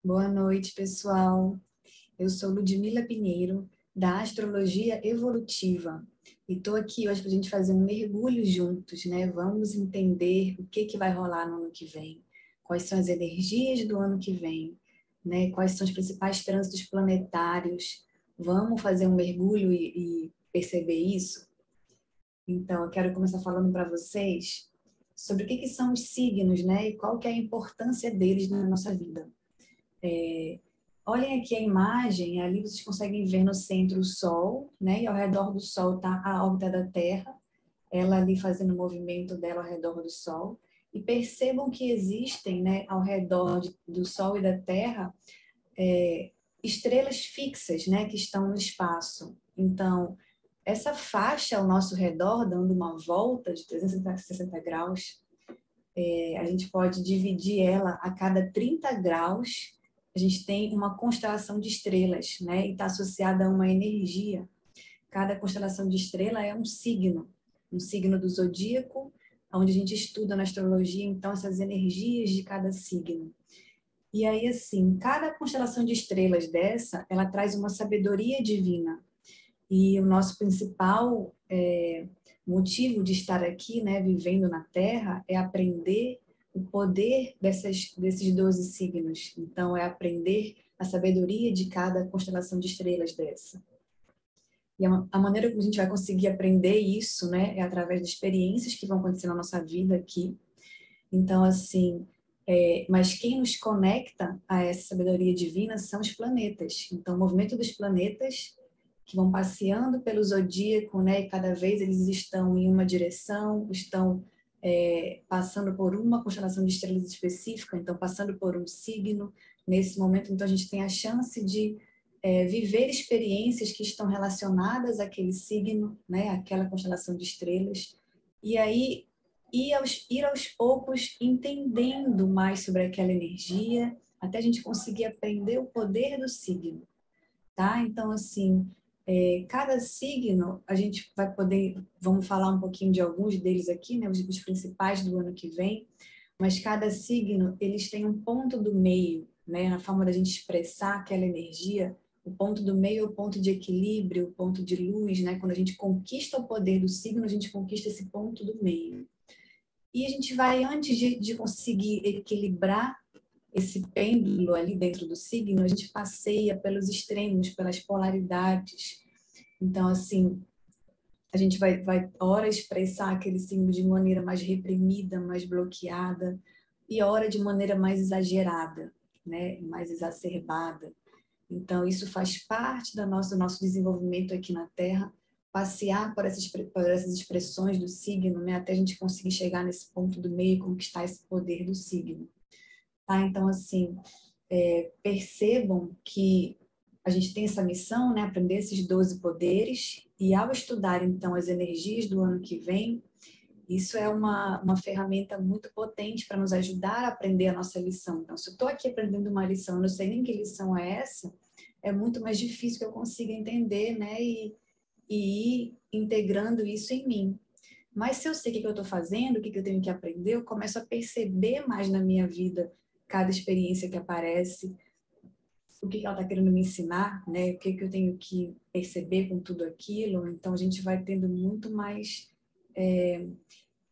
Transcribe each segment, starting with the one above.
Boa noite, pessoal. Eu sou Ludmila Pinheiro, da Astrologia Evolutiva. E estou aqui hoje para a gente fazer um mergulho juntos, né? Vamos entender o que vai rolar no ano que vem, quais são as energias do ano que vem, né? Quais são os principais trânsitos planetários. Vamos fazer um mergulho e perceber isso? Então, eu quero começar falando para vocês sobre o que são os signos, né? E qual que é a importância deles na nossa vida. Olhem aqui a imagem, ali vocês conseguem ver no centro o Sol, né? E ao redor do Sol está a órbita da Terra, ela ali fazendo o movimento dela ao redor do Sol. E percebam que existem, né, ao redor do Sol e da Terra, estrelas fixas, né, que estão no espaço. Então, essa faixa ao nosso redor, dando uma volta de 360 graus, a gente pode dividir ela a cada 30 graus. A gente tem uma constelação de estrelas, né? E está associada a uma energia. Cada constelação de estrela é um signo do zodíaco, onde a gente estuda na astrologia, então, essas energias de cada signo. E aí, assim, cada constelação de estrelas dessa, ela traz uma sabedoria divina. E o nosso principal motivo de estar aqui, né, vivendo na Terra, é aprender o poder desses 12 signos. Então, é aprender a sabedoria de cada constelação de estrelas dessa. E a maneira como a gente vai conseguir aprender isso, né, é através de experiências que vão acontecer na nossa vida aqui. Então, assim, mas quem nos conecta a essa sabedoria divina são os planetas. Então, o movimento dos planetas que vão passeando pelo zodíaco, né? E cada vez eles estão em uma direção, estão passando por uma constelação de estrelas específica, então passando por um signo nesse momento. Então, a gente tem a chance de viver experiências que estão relacionadas àquele signo, né? Aquela constelação de estrelas. E aí ir aos poucos entendendo mais sobre aquela energia, até a gente conseguir aprender o poder do signo, tá? Então, assim, cada signo, a gente vai poder, vamos falar um pouquinho de alguns deles aqui, né? Os principais do ano que vem, mas cada signo, eles têm um ponto do meio, né? Na forma da gente expressar aquela energia, o ponto do meio é o ponto de equilíbrio, o ponto de luz, né? Quando a gente conquista o poder do signo, a gente conquista esse ponto do meio. E a gente vai, antes de conseguir equilibrar esse pêndulo ali dentro do signo, a gente passeia pelos extremos, pelas polaridades. Então, assim, a gente vai ora expressar aquele signo de maneira mais reprimida, mais bloqueada, e ora de maneira mais exagerada, né? Mais exacerbada. Então, isso faz parte do nosso desenvolvimento aqui na Terra, passear por essas expressões do signo, né? Até a gente conseguir chegar nesse ponto do meio e conquistar esse poder do signo. Tá? Então, assim, percebam que a gente tem essa missão, né? Aprender esses 12 poderes, e ao estudar, então, as energias do ano que vem, isso é uma ferramenta muito potente para nos ajudar a aprender a nossa lição. Então, se eu estou aqui aprendendo uma lição, eu não sei nem que lição é essa, é muito mais difícil que eu consiga entender, né? E ir integrando isso em mim. Mas se eu sei o que eu estou fazendo, o que eu tenho que aprender, eu começo a perceber mais na minha vida cada experiência que aparece, o que ela está querendo me ensinar, né? O que eu tenho que perceber com tudo aquilo. Então, a gente vai tendo muito mais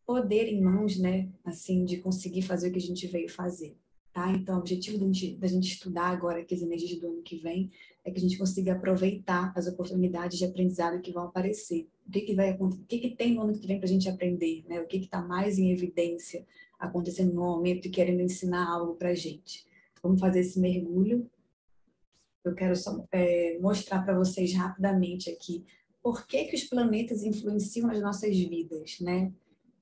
poder em mãos, né? Assim, de conseguir fazer o que a gente veio fazer. Tá? Então, o objetivo da gente estudar agora aqui as energias do ano que vem é que a gente consiga aproveitar as oportunidades de aprendizado que vão aparecer. O que tem no ano que vem para a gente aprender, né? O que está mais em evidência acontecendo no momento e querendo ensinar algo para a gente. Vamos fazer esse mergulho. Eu quero só mostrar para vocês rapidamente aqui por que os planetas influenciam nas nossas vidas, né?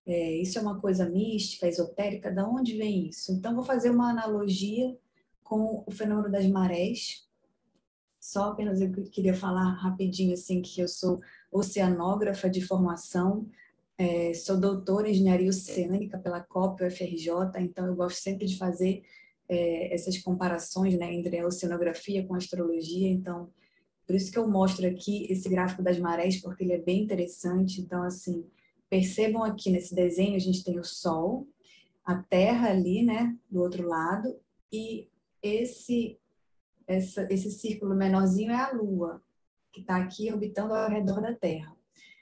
Isso é uma coisa mística, esotérica, da onde vem isso? Então, vou fazer uma analogia com o fenômeno das marés. Só apenas eu queria falar rapidinho, assim, que eu sou oceanógrafa de formação, sou doutora em engenharia oceânica pela COP UFRJ, então eu gosto sempre de fazer essas comparações, né, entre a oceanografia com a astrologia, então por isso que eu mostro aqui esse gráfico das marés, porque ele é bem interessante. Então, assim, percebam aqui nesse desenho, a gente tem o Sol, a Terra ali, né, do outro lado, e esse círculo menorzinho é a Lua, que está aqui orbitando ao redor da Terra.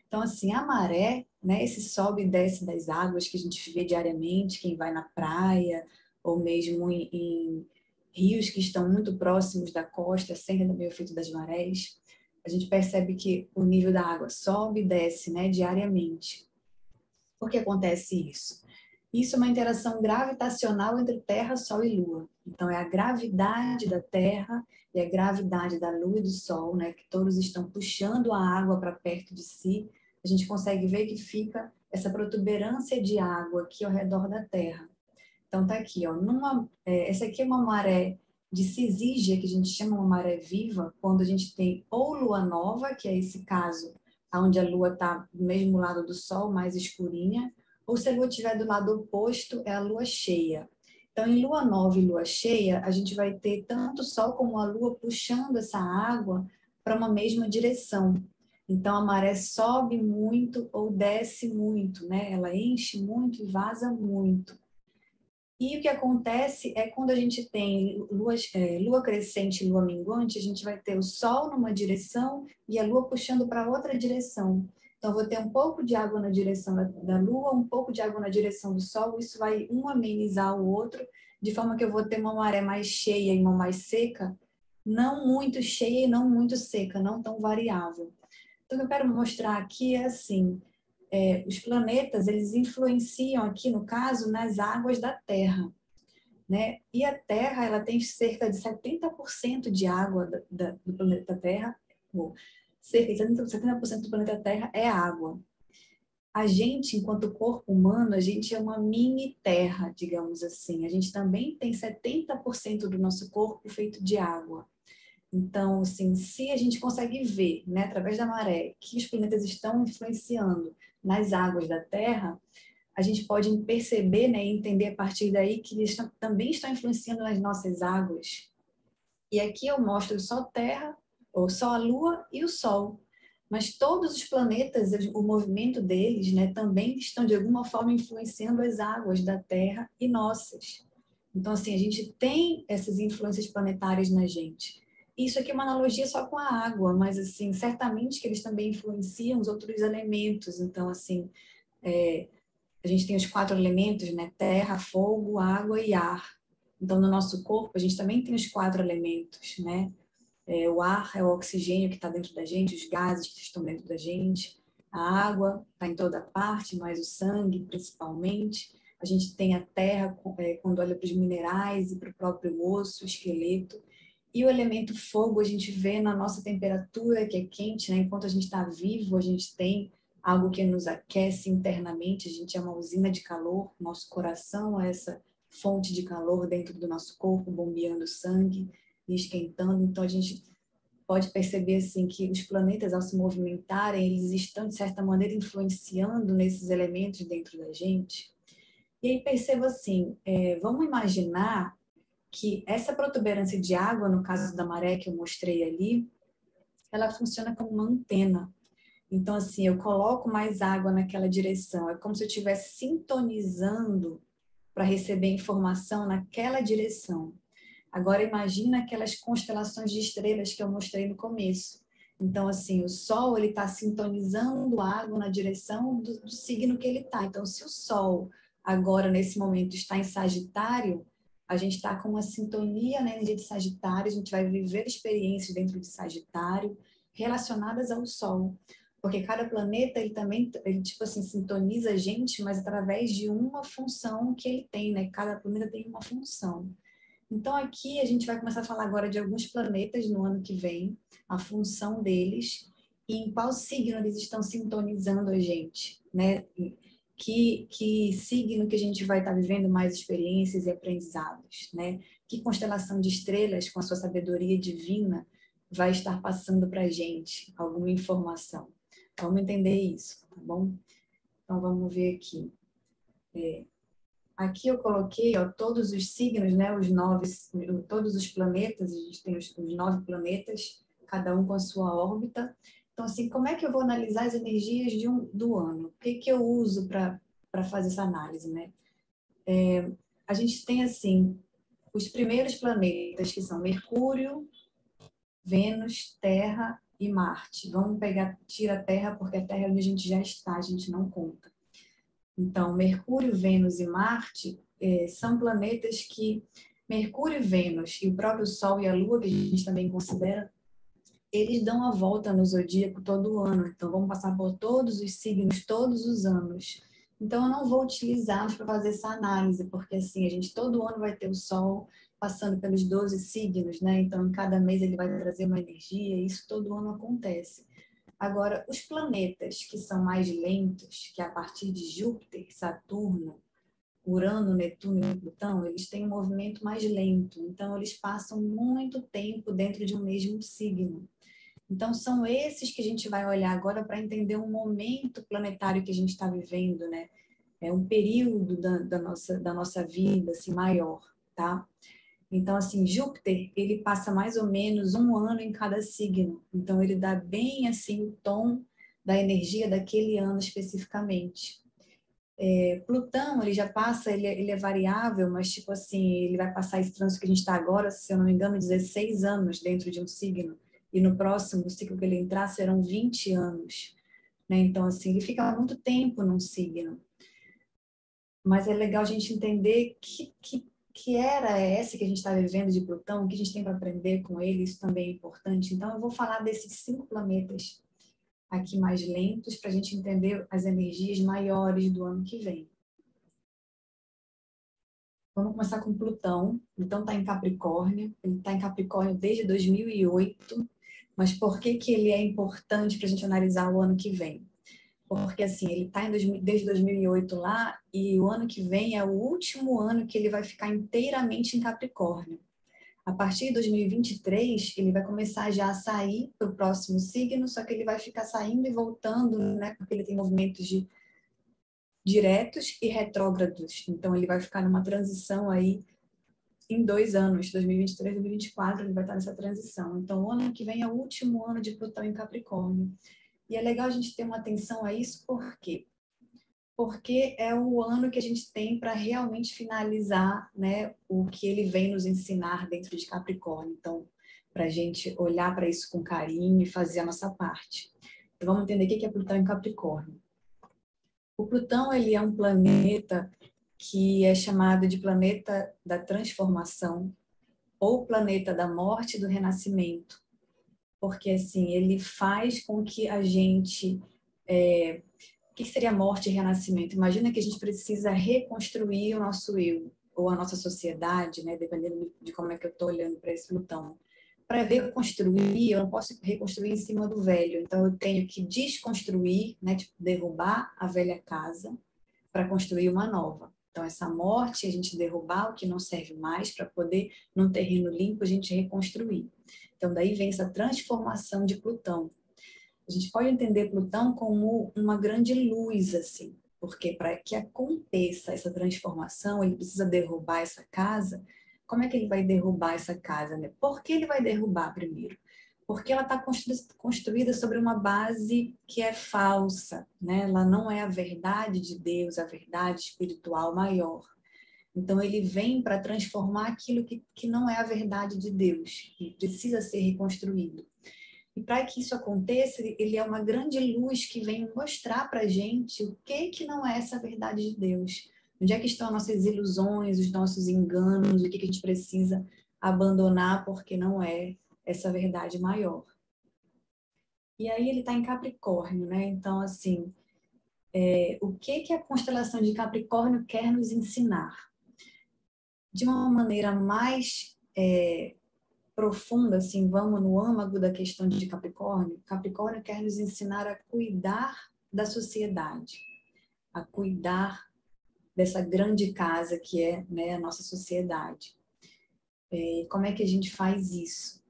Então, assim, a maré, né, esse sobe e desce das águas que a gente vê diariamente, quem vai na praia, ou mesmo em rios que estão muito próximos da costa, sempre no meio efeito das marés, a gente percebe que o nível da água sobe e desce, né, diariamente. Por que acontece isso? Isso é uma interação gravitacional entre Terra, Sol e Lua. Então, é a gravidade da Terra e a gravidade da Lua e do Sol, né, que todos estão puxando a água para perto de si. A gente consegue ver que fica essa protuberância de água aqui ao redor da Terra. Então, tá aqui, ó. Essa aqui é uma maré de cisígia, que a gente chama uma maré viva, quando a gente tem ou lua nova, que é esse caso, onde a lua está do mesmo lado do sol, mais escurinha, ou se a lua estiver do lado oposto, é a lua cheia. Então, em lua nova e lua cheia, a gente vai ter tanto o sol como a lua puxando essa água para uma mesma direção. Então, a maré sobe muito ou desce muito, né? Ela enche muito e vaza muito. E o que acontece é quando a gente tem lua crescente e lua minguante, a gente vai ter o sol numa direção e a lua puxando para outra direção. Então, eu vou ter um pouco de água na direção da lua, um pouco de água na direção do sol, isso vai um amenizar o outro, de forma que eu vou ter uma maré mais cheia e uma mais seca, não muito cheia e não muito seca, não tão variável. Então, o que eu quero mostrar aqui é assim, os planetas, eles influenciam aqui, no caso, nas águas da Terra, né? E a Terra, ela tem cerca de 70% de água do planeta Terra, ou cerca de 70% do planeta Terra é água. A gente, enquanto corpo humano, a gente é uma mini Terra, digamos assim. A gente também tem 70% do nosso corpo feito de água. Então, assim, se a gente consegue ver, né, através da maré, que os planetas estão influenciando nas águas da Terra, a gente pode perceber, né, e entender a partir daí que eles também estão influenciando nas nossas águas. E aqui eu mostro só Terra, ou só a Lua e o Sol. Mas todos os planetas, o movimento deles, né, também estão de alguma forma influenciando as águas da Terra e nossas. Então, assim, a gente tem essas influências planetárias na gente. Isso aqui é uma analogia só com a água, mas, assim, certamente que eles também influenciam os outros elementos. Então, assim, a gente tem os 4 elementos, né? Terra, fogo, água e ar. Então, no nosso corpo, a gente também tem os 4 elementos, né? O ar é o oxigênio que está dentro da gente, os gases que estão dentro da gente. A água está em toda parte, mas o sangue, principalmente. A gente tem a terra, quando olha para os minerais e para o próprio osso, o esqueleto. E o elemento fogo a gente vê na nossa temperatura, que é quente, né? Enquanto a gente está vivo, a gente tem algo que nos aquece internamente, a gente é uma usina de calor, nosso coração é essa fonte de calor dentro do nosso corpo, bombeando sangue e esquentando. Então, a gente pode perceber assim que os planetas, ao se movimentarem, eles estão, de certa maneira, influenciando nesses elementos dentro da gente. E aí perceba assim, vamos imaginar que essa protuberância de água, no caso da maré que eu mostrei ali, ela funciona como uma antena. Então, assim, eu coloco mais água naquela direção. É como se eu estivesse sintonizando para receber informação naquela direção. Agora, imagina aquelas constelações de estrelas que eu mostrei no começo. Então, assim, o Sol ele está sintonizando a água na direção do signo que ele está. Então, se o Sol agora, nesse momento, está em Sagitário, a gente está com uma sintonia na energia de Sagitário, a gente vai viver experiências dentro de Sagitário relacionadas ao Sol. Porque cada planeta, ele também, ele, tipo assim, sintoniza a gente, mas através de uma função que ele tem, né? Cada planeta tem uma função. Então, aqui a gente vai começar a falar agora de alguns planetas no ano que vem, a função deles e em qual signo eles estão sintonizando a gente, né? Que signo que a gente vai estar vivendo mais experiências e aprendizados, né? Que constelação de estrelas, com a sua sabedoria divina, vai estar passando para a gente alguma informação. Vamos entender isso, tá bom? Então, vamos ver aqui. Aqui eu coloquei, ó, todos os signos, né, todos os planetas, a gente tem os 9 planetas, cada um com a sua órbita. Então, assim, como é que eu vou analisar as energias do ano? O que que eu uso para fazer essa análise, né? A gente tem, assim, os primeiros planetas, que são Mercúrio, Vênus, Terra e Marte. Vamos pegar, tira a Terra, porque a Terra é onde a gente já está, a gente não conta. Então, Mercúrio, Vênus e Marte são planetas que Mercúrio, Vênus e o próprio Sol e a Lua, que a gente também considera, eles dão a volta no zodíaco todo ano. Então, vamos passar por todos os signos, todos os anos. Então, eu não vou utilizá-los para fazer essa análise, porque assim, a gente todo ano vai ter o Sol passando pelos 12 signos, né? Então, em cada mês ele vai trazer uma energia, e isso todo ano acontece. Agora, os planetas que são mais lentos, que é a partir de Júpiter, Saturno, Urano, Netuno e Plutão, eles têm um movimento mais lento. Então, eles passam muito tempo dentro de um mesmo signo. Então, são esses que a gente vai olhar agora para entender um momento planetário que a gente está vivendo, né? É um período da nossa vida assim, maior, tá? Então, assim, Júpiter, ele passa mais ou menos um ano em cada signo. Então, ele dá bem, assim, o tom da energia daquele ano especificamente. Plutão, ele já passa, ele é variável, mas, tipo assim, ele vai passar esse trânsito que a gente está agora, se eu não me engano, 16 anos dentro de um signo. E no próximo ciclo que ele entrar serão 20 anos. Né? Então, assim, ele fica muito tempo num signo. Mas é legal a gente entender que era essa que a gente está vivendo de Plutão, o que a gente tem para aprender com ele, isso também é importante. Então, eu vou falar desses 5 planetas aqui mais lentos para a gente entender as energias maiores do ano que vem. Vamos começar com Plutão. Plutão está em Capricórnio. Ele está em Capricórnio desde 2008. Mas por que que ele é importante para a gente analisar o ano que vem? Porque, assim, ele está desde 2008 lá e o ano que vem é o último ano que ele vai ficar inteiramente em Capricórnio. A partir de 2023, ele vai começar já a sair para o próximo signo, só que ele vai ficar saindo e voltando, né? Porque ele tem movimentos diretos e retrógrados. Então, ele vai ficar numa transição aí em 2 anos, 2023 e 2024, ele vai estar nessa transição. Então, o ano que vem é o último ano de Plutão em Capricórnio. E é legal a gente ter uma atenção a isso, por quê? Porque é o ano que a gente tem para realmente finalizar, né, o que ele vem nos ensinar dentro de Capricórnio. Então, para a gente olhar para isso com carinho e fazer a nossa parte. Então, vamos entender o que é Plutão em Capricórnio. O Plutão, ele é um planeta que é chamado de planeta da transformação ou planeta da morte e do renascimento, porque assim ele faz com que a gente o que seria morte e renascimento? Imagina que a gente precisa reconstruir o nosso eu ou a nossa sociedade, né? Dependendo de como é que eu estou olhando para esse Plutão. Para reconstruir, eu não posso reconstruir em cima do velho, então eu tenho que desconstruir, né? Tipo, derrubar a velha casa para construir uma nova. Então, essa morte, a gente derrubar o que não serve mais para poder, num terreno limpo, a gente reconstruir. Então, daí vem essa transformação de Plutão. A gente pode entender Plutão como uma grande luz, assim, porque para que aconteça essa transformação, ele precisa derrubar essa casa. Como é que ele vai derrubar essa casa, né? Por que ele vai derrubar primeiro? Porque ela está construída sobre uma base que é falsa, né? Ela não é a verdade de Deus, a verdade espiritual maior. Então, ele vem para transformar aquilo que não é a verdade de Deus, que precisa ser reconstruído. E para que isso aconteça, ele é uma grande luz que vem mostrar para a gente o que não é essa verdade de Deus. Onde é que estão as nossas ilusões, os nossos enganos, o que a gente precisa abandonar porque não é essa verdade maior. E aí ele está em Capricórnio, né? Então, assim, o que a constelação de Capricórnio quer nos ensinar? De uma maneira mais profunda, assim, vamos no âmago da questão de Capricórnio. Capricórnio quer nos ensinar a cuidar da sociedade, a cuidar dessa grande casa que é, né, a nossa sociedade. E como é que a gente faz isso,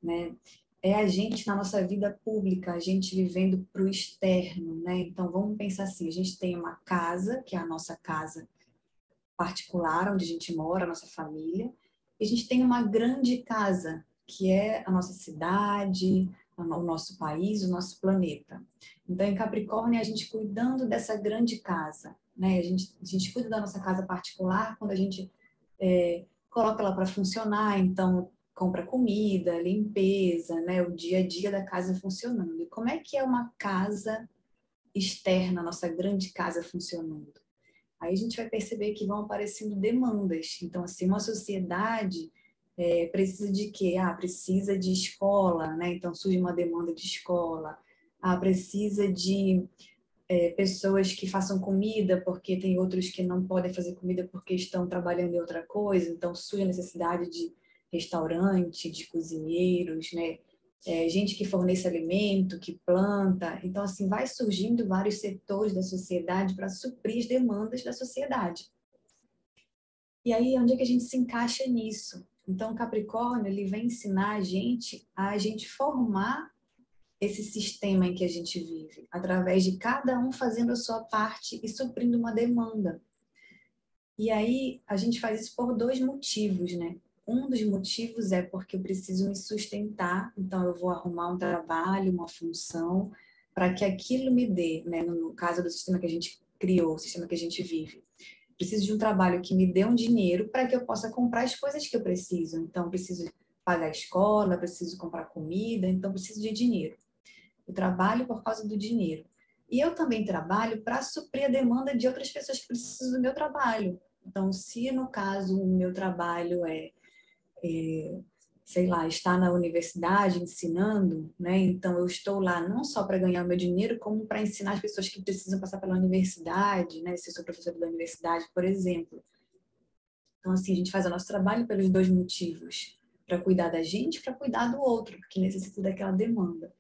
né? É a gente na nossa vida pública, a gente vivendo para o externo, né? Então vamos pensar assim: a gente tem uma casa, que é a nossa casa particular, onde a gente mora, a nossa família, e a gente tem uma grande casa, que é a nossa cidade, o nosso país, o nosso planeta. Então, em Capricórnio, a gente cuidando dessa grande casa, né? A gente cuida da nossa casa particular quando a gente coloca ela para funcionar, então compra comida, limpeza, né? O dia a dia da casa funcionando. E como é que é uma casa externa, nossa grande casa funcionando? Aí a gente vai perceber que vão aparecendo demandas. Então, assim, uma sociedade precisa de quê? Ah, precisa de escola, né? Então surge uma demanda de escola. Ah, precisa de pessoas que façam comida, porque tem outros que não podem fazer comida porque estão trabalhando em outra coisa. Então surge a necessidade de restaurante, de cozinheiros, né? Gente que fornece alimento, que planta. Então, assim, vai surgindo vários setores da sociedade para suprir as demandas da sociedade. E aí, onde é que a gente se encaixa nisso? Então, o Capricórnio, ele vem ensinar a gente formar esse sistema em que a gente vive, através de cada um fazendo a sua parte e suprindo uma demanda. E aí, a gente faz isso por dois motivos, né? Um dos motivos é porque eu preciso me sustentar, então eu vou arrumar um trabalho, uma função, para que aquilo me dê, né? No caso do sistema que a gente criou, o sistema que a gente vive. Preciso de um trabalho que me dê um dinheiro para que eu possa comprar as coisas que eu preciso. Então, preciso pagar a escola, preciso comprar comida, então preciso de dinheiro. Eu trabalho por causa do dinheiro. E eu também trabalho para suprir a demanda de outras pessoas que precisam do meu trabalho. Então, se no caso o meu trabalho sei lá, estar na universidade ensinando, né? Então eu estou lá não só para ganhar meu dinheiro, como para ensinar as pessoas que precisam passar pela universidade, né? Se eu sou professora da universidade, por exemplo. Então, assim, a gente faz o nosso trabalho pelos dois motivos. Para cuidar da gente, para cuidar do outro, porque necessita daquela demanda.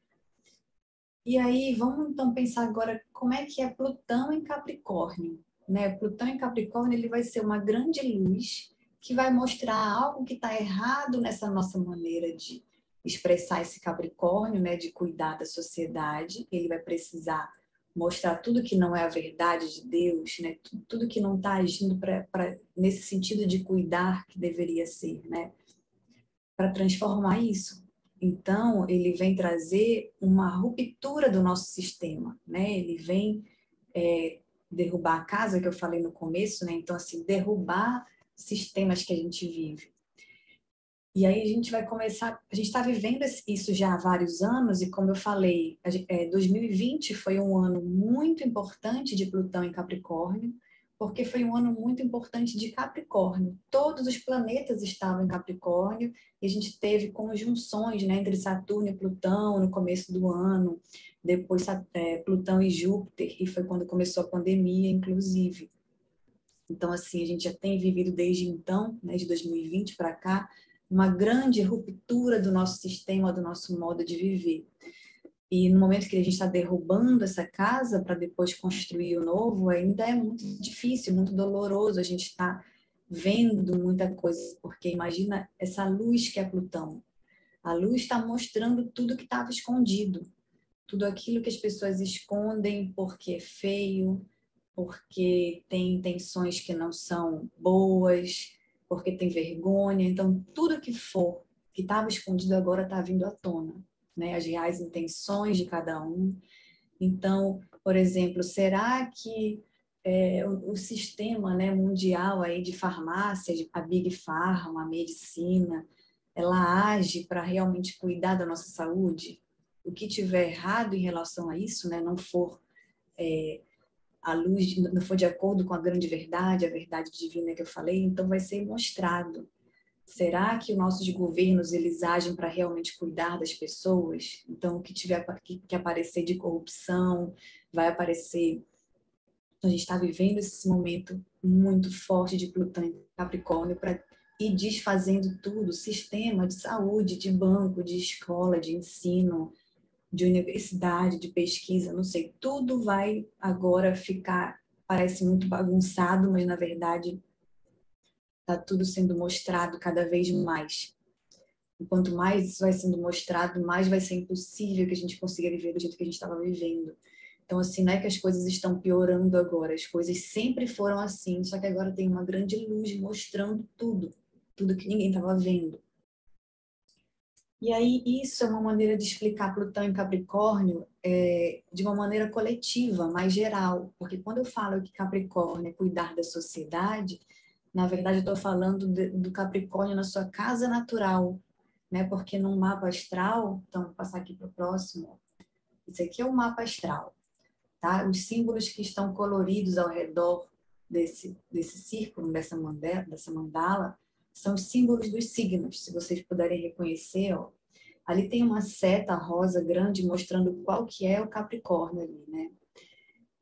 E aí, vamos então pensar agora como é que é Plutão em Capricórnio, né? Plutão em Capricórnio, ele vai ser uma grande luz que vai mostrar algo que está errado nessa nossa maneira de expressar esse Capricórnio, né? De cuidar da sociedade. Ele vai precisar mostrar tudo que não é a verdade de Deus, né? Tudo que não está agindo nesse sentido de cuidar que deveria ser, né? Para transformar isso. Então, ele vem trazer uma ruptura do nosso sistema, né? Ele vem derrubar a casa, que eu falei no começo, né? Então, assim, derrubar sistemas que a gente vive. E aí a gente vai começar, a gente está vivendo isso já há vários anos e como eu falei, 2020 foi um ano muito importante de Plutão em Capricórnio, porque foi um ano muito importante de Capricórnio. Todos os planetas estavam em Capricórnio e a gente teve conjunções, né, entre Saturno e Plutão no começo do ano, depois Plutão e Júpiter, e foi quando começou a pandemia, inclusive. Então, assim, a gente já tem vivido desde então, né, de 2020 para cá, uma grande ruptura do nosso sistema, do nosso modo de viver. E no momento que a gente está derrubando essa casa para depois construir o novo, ainda é muito difícil, muito doloroso. A gente está vendo muita coisa, porque imagina essa luz que é Plutão. A luz está mostrando tudo que estava escondido, tudo aquilo que as pessoas escondem porque é feio, porque tem intenções que não são boas, porque tem vergonha. Então, tudo que for que estava escondido agora está vindo à tona, né? As reais intenções de cada um. Então, por exemplo, será que o sistema, né, mundial aí de farmácias, a Big Pharma, a medicina, ela age para realmente cuidar da nossa saúde? O que tiver errado em relação a isso, né, não for a luz não for de acordo com a grande verdade, a verdade divina que eu falei, então vai ser mostrado. Será que os nossos governos eles agem para realmente cuidar das pessoas? Então, o que tiver que aparecer de corrupção vai aparecer. Então, a gente está vivendo esse momento muito forte de Plutão em Capricórnio para ir desfazendo tudo, sistema de saúde, de banco, de escola, de ensino, de universidade, de pesquisa, não sei, tudo vai agora ficar, parece muito bagunçado, mas na verdade está tudo sendo mostrado cada vez mais. E quanto mais isso vai sendo mostrado, mais vai ser impossível que a gente consiga viver do jeito que a gente estava vivendo. Então, assim, não é que as coisas estão piorando agora, as coisas sempre foram assim, só que agora tem uma grande luz mostrando tudo, tudo que ninguém estava vendo. E aí, isso é uma maneira de explicar Plutão em Capricórnio de uma maneira coletiva, mais geral. Porque quando eu falo que Capricórnio é cuidar da sociedade, Na verdade, eu estou falando do Capricórnio na sua casa natural, né? Porque no mapa astral, então, vou passar aqui para o próximo. Esse aqui é o mapa astral, tá? Os símbolos que estão coloridos ao redor desse círculo, dessa mandala, são os símbolos dos signos. Se vocês puderem reconhecer, ó, ali tem uma seta rosa grande mostrando qual que é o Capricórnio ali, né?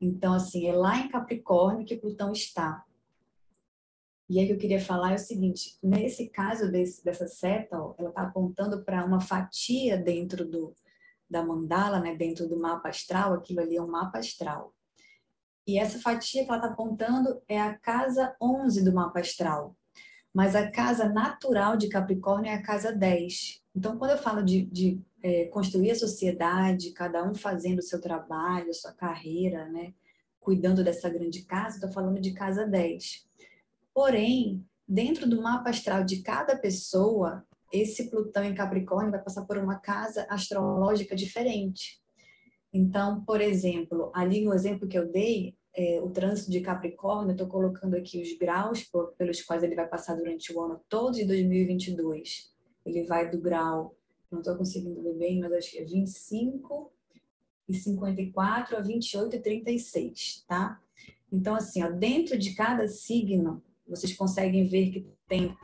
Então, assim, é lá em Capricórnio que Plutão está. E aí que eu queria falar é o seguinte, nesse caso dessa seta, ó, ela está apontando para uma fatia dentro da mandala, né, dentro do mapa astral, aquilo ali é um mapa astral. E essa fatia que ela está apontando é a casa 11 do mapa astral. Mas a casa natural de Capricórnio é a casa 10. Então, quando eu falo de construir a sociedade, cada um fazendo o seu trabalho, a sua carreira, né, cuidando dessa grande casa, estou falando de casa 10. Porém, dentro do mapa astral de cada pessoa, esse Plutão em Capricórnio vai passar por uma casa astrológica diferente. Então, por exemplo, ali no exemplo que eu dei, o trânsito de Capricórnio, eu estou colocando aqui os graus pelos quais ele vai passar durante o ano todo de 2022. Ele vai do grau, não estou conseguindo ver bem, mas acho que é 25 e 54 a 28 e 36, tá? Então, assim, ó, dentro de cada signo, vocês conseguem ver que tem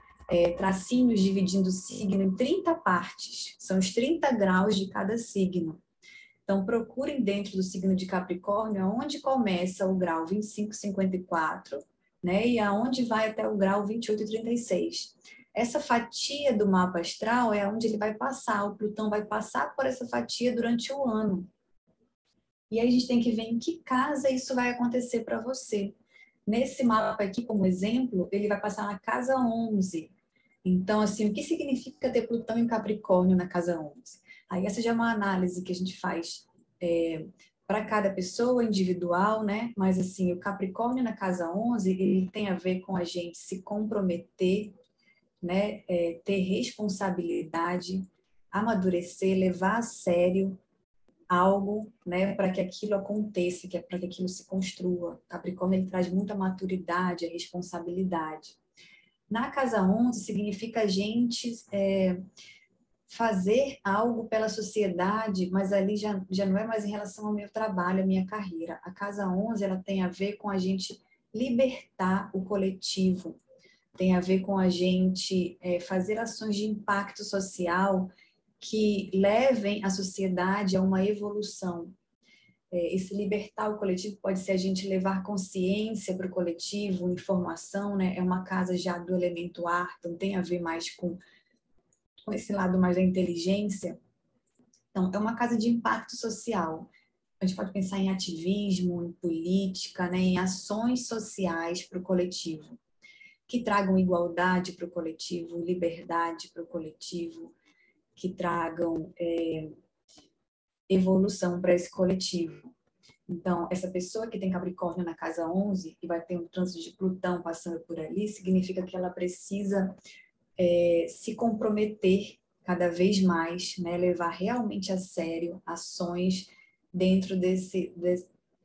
tracinhos dividindo o signo em 30 partes. São os 30 graus de cada signo. Então, procurem dentro do signo de Capricórnio aonde começa o grau 25 e 54, né? E aonde vai até o grau 28 e 36. Essa fatia do mapa astral é onde ele vai passar, o Plutão vai passar por essa fatia durante o ano. E aí a gente tem que ver em que casa isso vai acontecer para você. Nesse mapa aqui, como exemplo, ele vai passar na casa 11. Então, assim, o que significa ter Plutão em Capricórnio na casa 11? Aí essa já é uma análise que a gente faz para cada pessoa individual, né? Mas, assim, o Capricórnio na casa 11, ele tem a ver com a gente se comprometer, né? Ter responsabilidade, amadurecer, levar a sério algo, né, para que aquilo aconteça, para que aquilo se construa. Capricórnio ele traz muita maturidade, a responsabilidade. Na casa 11 significa a gente fazer algo pela sociedade, mas ali já não é mais em relação ao meu trabalho, à minha carreira. A casa 11 ela tem a ver com a gente libertar o coletivo, tem a ver com a gente fazer ações de impacto social que levem a sociedade a uma evolução. Esse libertar o coletivo pode ser a gente levar consciência para o coletivo, informação, né? É uma casa já do elemento ar, então tem a ver mais com esse lado mais da inteligência. Então, é uma casa de impacto social. A gente pode pensar em ativismo, em política, né? Em ações sociais para o coletivo, que tragam igualdade para o coletivo, liberdade para o coletivo, que tragam evolução para esse coletivo. Então, essa pessoa que tem Capricórnio na casa 11 e vai ter um trânsito de Plutão passando por ali, significa que ela precisa se comprometer cada vez mais, né? Levar realmente a sério ações dentro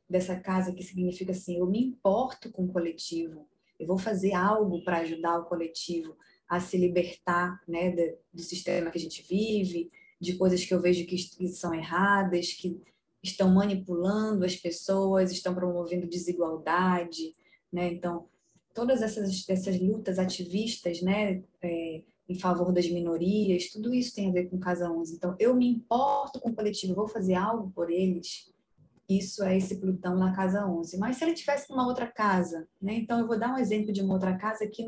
dessa casa, que significa assim, eu me importo com o coletivo, eu vou fazer algo para ajudar o coletivo a se libertar, né, do sistema que a gente vive, de coisas que eu vejo que são erradas, que estão manipulando as pessoas, estão promovendo desigualdade, né? Então, todas essas lutas ativistas, né, em favor das minorias, tudo isso tem a ver com Casa 11. Então, eu me importo com o coletivo, vou fazer algo por eles. Isso é esse Plutão na casa 11. Mas se ele tivesse numa outra casa, né? Então, eu vou dar um exemplo de uma outra casa aqui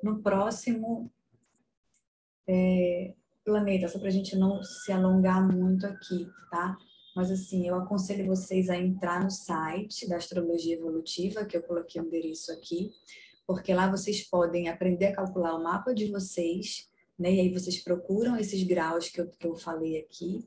no próximo planeta, só para a gente não se alongar muito aqui, tá? Mas, assim, eu aconselho vocês a entrar no site da Astrologia Evolutiva, que eu coloquei o endereço aqui, porque lá vocês podem aprender a calcular o mapa de vocês, né? E aí vocês procuram esses graus que eu falei aqui.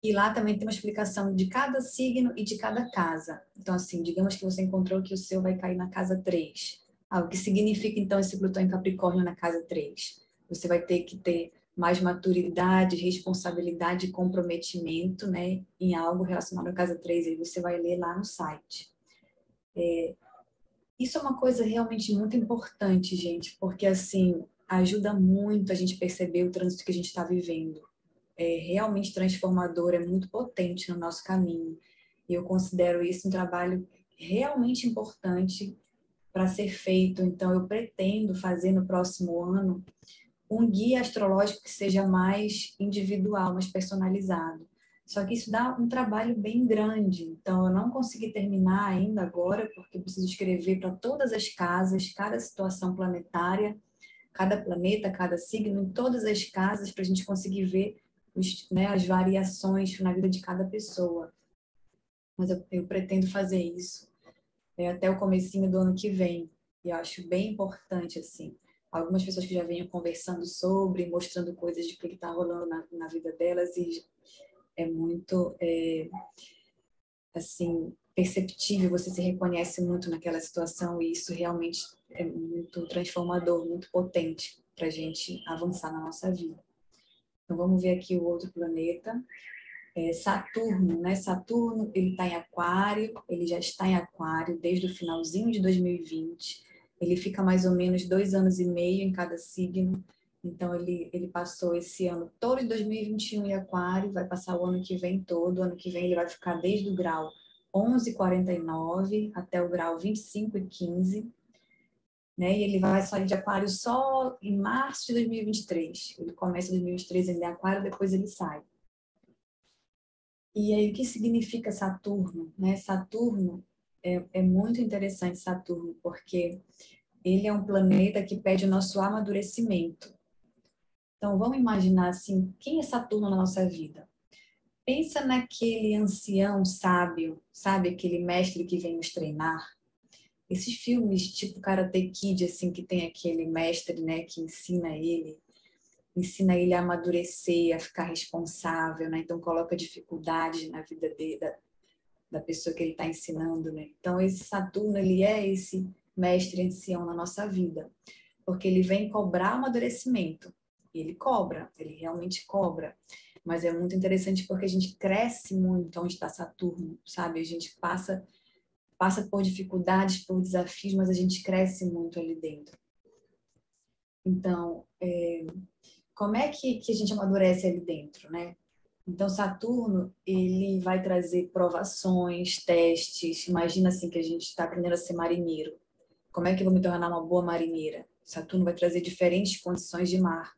E lá também tem uma explicação de cada signo e de cada casa. Então, assim, digamos que você encontrou que o seu vai cair na casa 3. O que significa, então, esse Plutão em Capricórnio na casa 3? Você vai ter que ter mais maturidade, responsabilidade e comprometimento, né, em algo relacionado à casa 3. Aí você vai ler lá no site. Isso é uma coisa realmente muito importante, gente, porque assim ajuda muito a gente perceber o trânsito que a gente está vivendo. É realmente transformador, é muito potente no nosso caminho. E eu considero isso um trabalho realmente importante para ser feito. Então, eu pretendo fazer no próximo ano um guia astrológico que seja mais individual, mais personalizado. Só que isso dá um trabalho bem grande. Então, eu não consegui terminar ainda agora, porque eu preciso escrever para todas as casas, cada situação planetária, cada planeta, cada signo, em todas as casas, para a gente conseguir ver as variações na vida de cada pessoa. Mas eu pretendo fazer isso até o comecinho do ano que vem. E eu acho bem importante, assim. Algumas pessoas que já venham conversando sobre, mostrando coisas de que está rolando na vida delas, e é muito, assim, perceptível, você se reconhece muito naquela situação, e isso realmente é muito transformador, muito potente para a gente avançar na nossa vida. Então, vamos ver aqui o outro planeta. Saturno, né? Saturno, ele está em Aquário, ele já está em Aquário desde o finalzinho de 2020. Ele fica mais ou menos 2 anos e meio em cada signo. Então, ele passou esse ano todo de 2021 em Aquário, vai passar o ano que vem todo. O ano que vem ele vai ficar desde o grau 11,49 até o grau 25,15. Né? E ele vai sair de Aquário só em março de 2023. Ele começa em 2023 em Aquário, depois ele sai. E aí, o que significa Saturno? Né? Saturno é muito interessante, Saturno, porque ele é um planeta que pede o nosso amadurecimento. Então, vamos imaginar assim, quem é Saturno na nossa vida? Pensa naquele ancião sábio, sabe? Aquele mestre que vem nos treinar. Esses filmes tipo Karate Kid, assim, que tem aquele mestre, né, que ensina ele a amadurecer, a ficar responsável, né? Então coloca dificuldades na vida dele, da pessoa que ele está ensinando, né? Então esse Saturno, ele é esse mestre ancião na nossa vida, porque ele vem cobrar o amadurecimento. E ele cobra, ele realmente cobra. Mas é muito interessante porque a gente cresce muito onde está Saturno, sabe? A gente passa por dificuldades, por desafios, mas a gente cresce muito ali dentro. Então, como é que a gente amadurece ali dentro, né? Então, Saturno, ele vai trazer provações, testes. Imagina assim que a gente está aprendendo a ser marinheiro. Como é que eu vou me tornar uma boa marinheira? Saturno vai trazer diferentes condições de mar.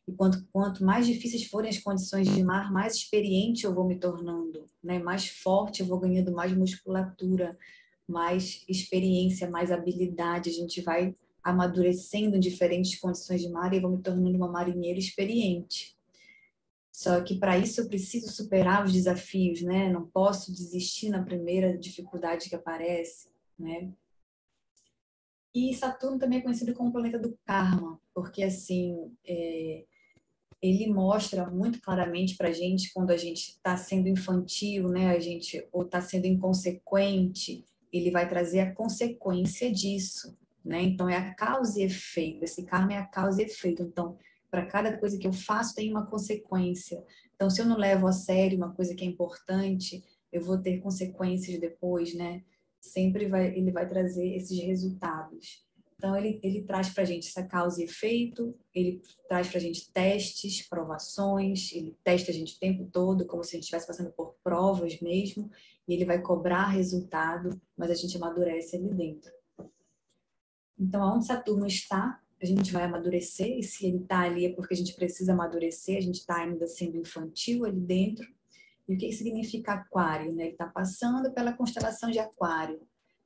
E quanto mais difíceis forem as condições de mar, mais experiente eu vou me tornando, né? Mais forte eu vou ganhando mais musculatura, mais experiência, mais habilidade. A gente vai amadurecendo em diferentes condições de mar e eu vou me tornando uma marinheira experiente. Só que para isso eu preciso superar os desafios, né? Não posso desistir na primeira dificuldade que aparece, né? E Saturno também é conhecido como o planeta do karma, porque assim ele mostra muito claramente para a gente quando a gente está sendo infantil, né? A gente ou está sendo inconsequente, ele vai trazer a consequência disso, né? Então é a causa e efeito. Esse karma é a causa e efeito. Então para cada coisa que eu faço tem uma consequência. Então se eu não levo a sério uma coisa que é importante, eu vou ter consequências depois, né? Ele vai trazer esses resultados. Então, ele traz para a gente essa causa e efeito, ele traz para a gente testes, provações, ele testa a gente o tempo todo, como se a gente estivesse passando por provas mesmo, e ele vai cobrar resultado, mas a gente amadurece ali dentro. Então, aonde Saturno está, a gente vai amadurecer, e se ele está ali é porque a gente precisa amadurecer, a gente está ainda sendo infantil ali dentro. E o que significa Aquário? Né? Ele está passando pela constelação de Aquário.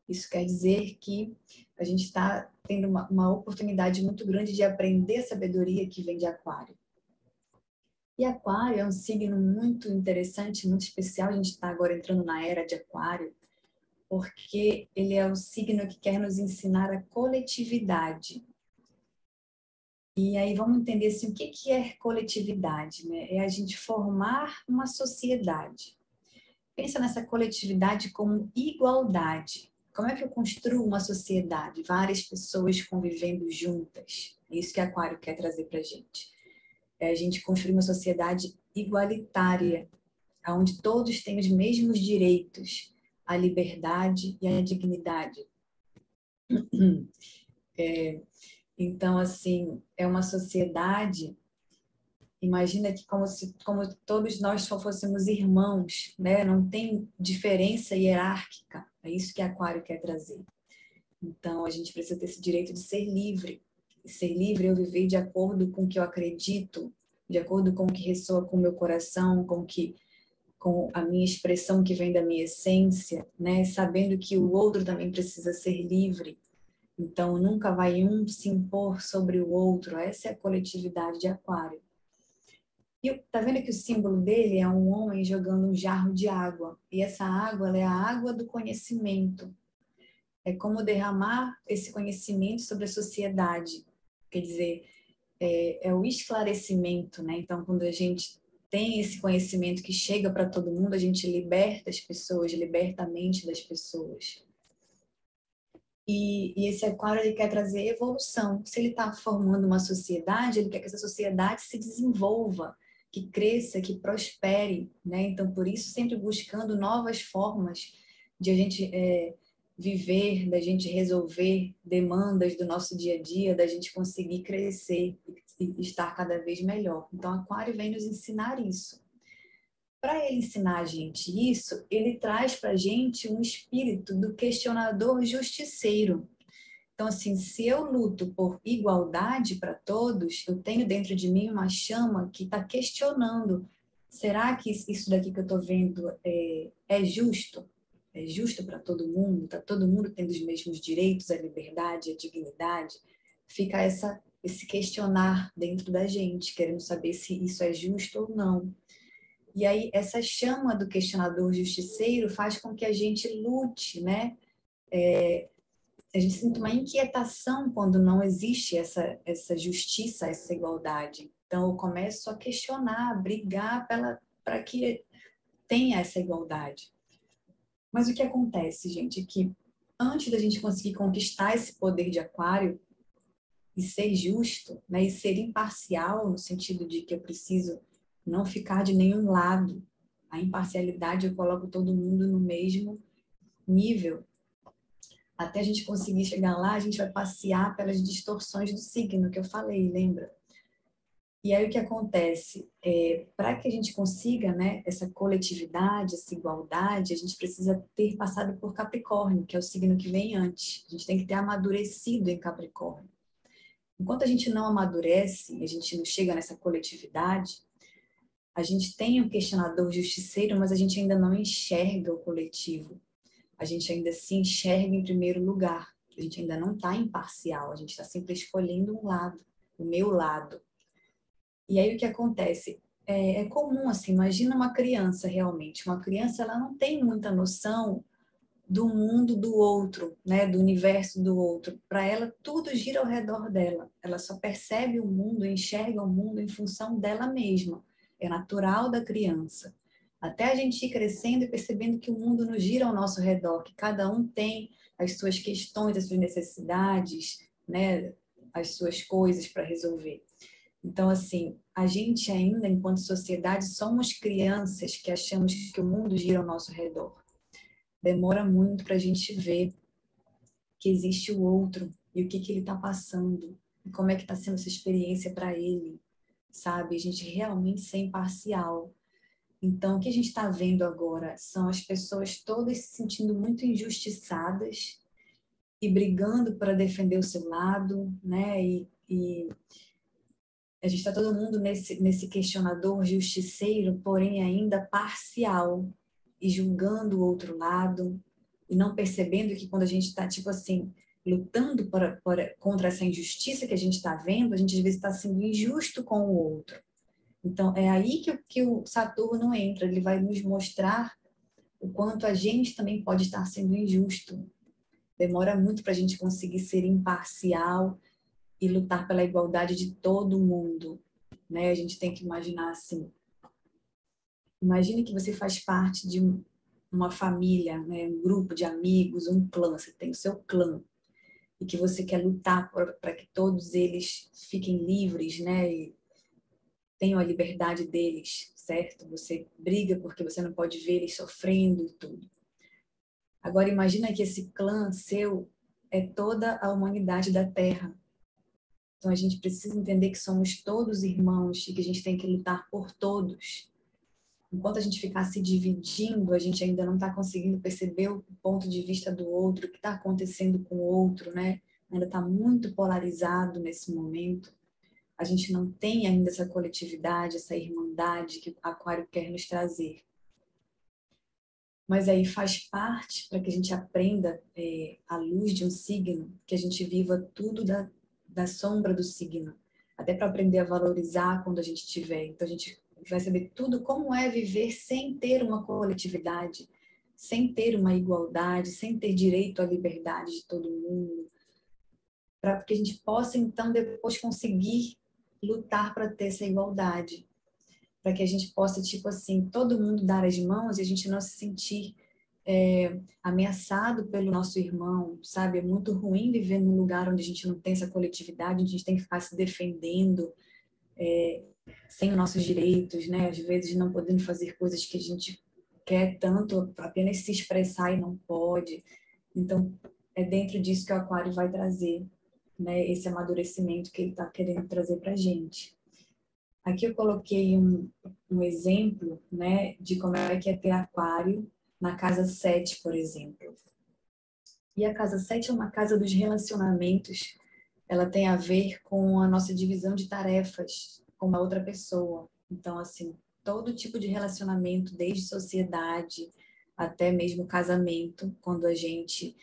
Isso quer dizer que a gente está tendo uma oportunidade muito grande de aprender a sabedoria que vem de Aquário. E Aquário é um signo muito interessante, muito especial. A gente está agora entrando na era de Aquário, porque ele é o signo que quer nos ensinar a coletividade. E aí vamos entender assim, o que é coletividade, né? É a gente formar uma sociedade. Pensa nessa coletividade como igualdade. Como é que eu construo uma sociedade? Várias pessoas convivendo juntas. É isso que Aquário quer trazer para a gente. É a gente construir uma sociedade igualitária, onde todos têm os mesmos direitos, a liberdade e a dignidade. Então, assim, é uma sociedade, imagina que como todos nós só fôssemos irmãos, né? Não tem diferença hierárquica. É isso que Aquário quer trazer. Então, a gente precisa ter esse direito de ser livre. E ser livre é eu viver de acordo com o que eu acredito, de acordo com o que ressoa com o meu coração, com a minha expressão que vem da minha essência, né? Sabendo que o outro também precisa ser livre. Então, nunca vai um se impor sobre o outro. Essa é a coletividade de Aquário. E tá vendo que o símbolo dele é um homem jogando um jarro de água. E essa água, ela é a água do conhecimento. É como derramar esse conhecimento sobre a sociedade. Quer dizer, é o esclarecimento, né? Então, quando a gente tem esse conhecimento que chega para todo mundo, a gente liberta as pessoas, liberta a mente das pessoas. E esse aquário, ele quer trazer evolução. Se ele está formando uma sociedade, ele quer que essa sociedade se desenvolva, que cresça, que prospere, né? Então, por isso, sempre buscando novas formas de a gente viver, da gente resolver demandas do nosso dia a dia, da gente conseguir crescer e estar cada vez melhor. Então, Aquário vem nos ensinar isso. Para ele ensinar a gente isso, ele traz para a gente um espírito do questionador justiceiro. Então, assim, se eu luto por igualdade para todos, eu tenho dentro de mim uma chama que está questionando: será que isso daqui que eu estou vendo é justo? É justo para todo mundo? Está todo mundo tendo os mesmos direitos, a liberdade, a dignidade? Fica esse questionar dentro da gente, querendo saber se isso é justo ou não. E aí, essa chama do questionador justiceiro faz com que a gente lute, né? A gente sente uma inquietação quando não existe essa justiça, essa igualdade. Então, eu começo a questionar, a brigar para que tenha essa igualdade. Mas o que acontece, gente, é que antes da gente conseguir conquistar esse poder de Aquário e ser justo, né, e ser imparcial, no sentido de que eu preciso não ficar de nenhum lado. A imparcialidade, eu coloco todo mundo no mesmo nível. Até a gente conseguir chegar lá, a gente vai passear pelas distorções do signo que eu falei, lembra? E aí o que acontece? Para que a gente consiga, né, essa coletividade, essa igualdade, a gente precisa ter passado por Capricórnio, que é o signo que vem antes. A gente tem que ter amadurecido em Capricórnio. Enquanto a gente não amadurece, a gente não chega nessa coletividade, a gente tem um questionador justiceiro, mas a gente ainda não enxerga o coletivo. A gente ainda se enxerga em primeiro lugar. A gente ainda não está imparcial, a gente está sempre escolhendo um lado, o meu lado. E aí o que acontece? É comum, assim, imagina uma criança realmente. Uma criança, ela não tem muita noção do mundo do outro, né, do universo do outro. Para ela, tudo gira ao redor dela. Ela só percebe o mundo, enxerga o mundo em função dela mesma. É natural da criança. Até a gente ir crescendo e percebendo que o mundo não gira ao nosso redor, que cada um tem as suas questões, as suas necessidades, né, as suas coisas para resolver. Então, assim, a gente ainda, enquanto sociedade, somos crianças que achamos que o mundo gira ao nosso redor. Demora muito para a gente ver que existe o outro e o que ele está passando e como é que está sendo essa experiência para ele, sabe? A gente realmente ser imparcial. Então, o que a gente está vendo agora são as pessoas todas se sentindo muito injustiçadas e brigando para defender o seu lado, né? E a gente está todo mundo nesse questionador justiceiro, porém ainda parcial e julgando o outro lado e não percebendo que quando a gente está, tipo assim, lutando contra essa injustiça que a gente está vendo, a gente às vezes está sendo injusto com o outro. Então, é aí que o Saturno entra, ele vai nos mostrar o quanto a gente também pode estar sendo injusto. Demora muito para a gente conseguir ser imparcial e lutar pela igualdade de todo mundo, né? A gente tem que imaginar assim. Imagine que você faz parte de uma família, né? Um grupo de amigos, um clã, você tem o seu clã e que você quer lutar para que todos eles fiquem livres, né? E tenham a liberdade deles, certo? Você briga porque você não pode ver eles sofrendo e tudo. Agora imagina que esse clã seu é toda a humanidade da Terra. Então a gente precisa entender que somos todos irmãos e que a gente tem que lutar por todos. Enquanto a gente ficar se dividindo, a gente ainda não está conseguindo perceber o ponto de vista do outro, o que está acontecendo com o outro, né? Ainda está muito polarizado nesse momento. A gente não tem ainda essa coletividade, essa irmandade que o Aquário quer nos trazer. Mas aí faz parte, para que a gente aprenda à luz de um signo, que a gente viva tudo da sombra do signo. Até para aprender a valorizar quando a gente tiver. Então a gente vai saber tudo como é viver sem ter uma coletividade, sem ter uma igualdade, sem ter direito à liberdade de todo mundo. Para que a gente possa, então, depois conseguir lutar para ter essa igualdade. Para que a gente possa, tipo assim, todo mundo dar as mãos e a gente não se sentir ameaçado pelo nosso irmão, sabe? É muito ruim viver num lugar onde a gente não tem essa coletividade, onde a gente tem que ficar se defendendo sem os nossos direitos, né? Às vezes não podendo fazer coisas que a gente quer tanto, apenas se expressar e não pode. Então, é dentro disso que o Aquário vai trazer, né? Esse amadurecimento que ele está querendo trazer para a gente. Aqui eu coloquei um exemplo, né, de como é que é ter Aquário na casa 7, por exemplo. E a casa 7 é uma casa dos relacionamentos. Ela tem a ver com a nossa divisão de tarefas com uma outra pessoa. Então, assim, todo tipo de relacionamento, desde sociedade até mesmo casamento, quando a gente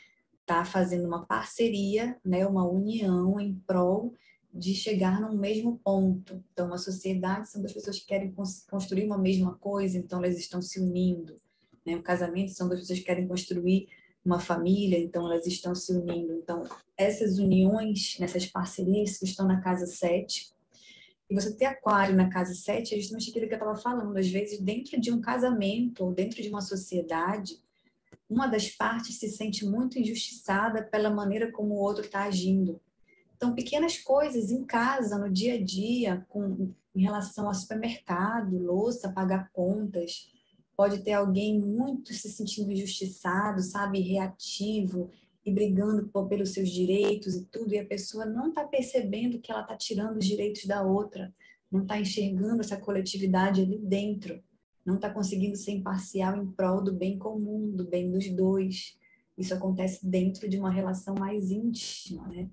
está fazendo uma parceria, né, uma união em prol de chegar num mesmo ponto. Então, a sociedade são duas pessoas que querem construir uma mesma coisa, então elas estão se unindo. Né? O casamento são duas pessoas que querem construir uma família, então elas estão se unindo. Então, essas uniões, nessas parcerias que estão na casa 7, e você ter Aquário na casa 7 é justamente aquilo que eu estava falando. Às vezes, dentro de um casamento ou dentro de uma sociedade, uma das partes se sente muito injustiçada pela maneira como o outro está agindo. Então, pequenas coisas em casa, no dia a dia, em relação ao supermercado, louça, pagar contas, pode ter alguém muito se sentindo injustiçado, sabe, reativo e brigando pelos seus direitos e tudo, e a pessoa não está percebendo que ela está tirando os direitos da outra, não está enxergando essa coletividade ali dentro, não está conseguindo ser imparcial em prol do bem comum, do bem dos dois. Isso acontece dentro de uma relação mais íntima, né?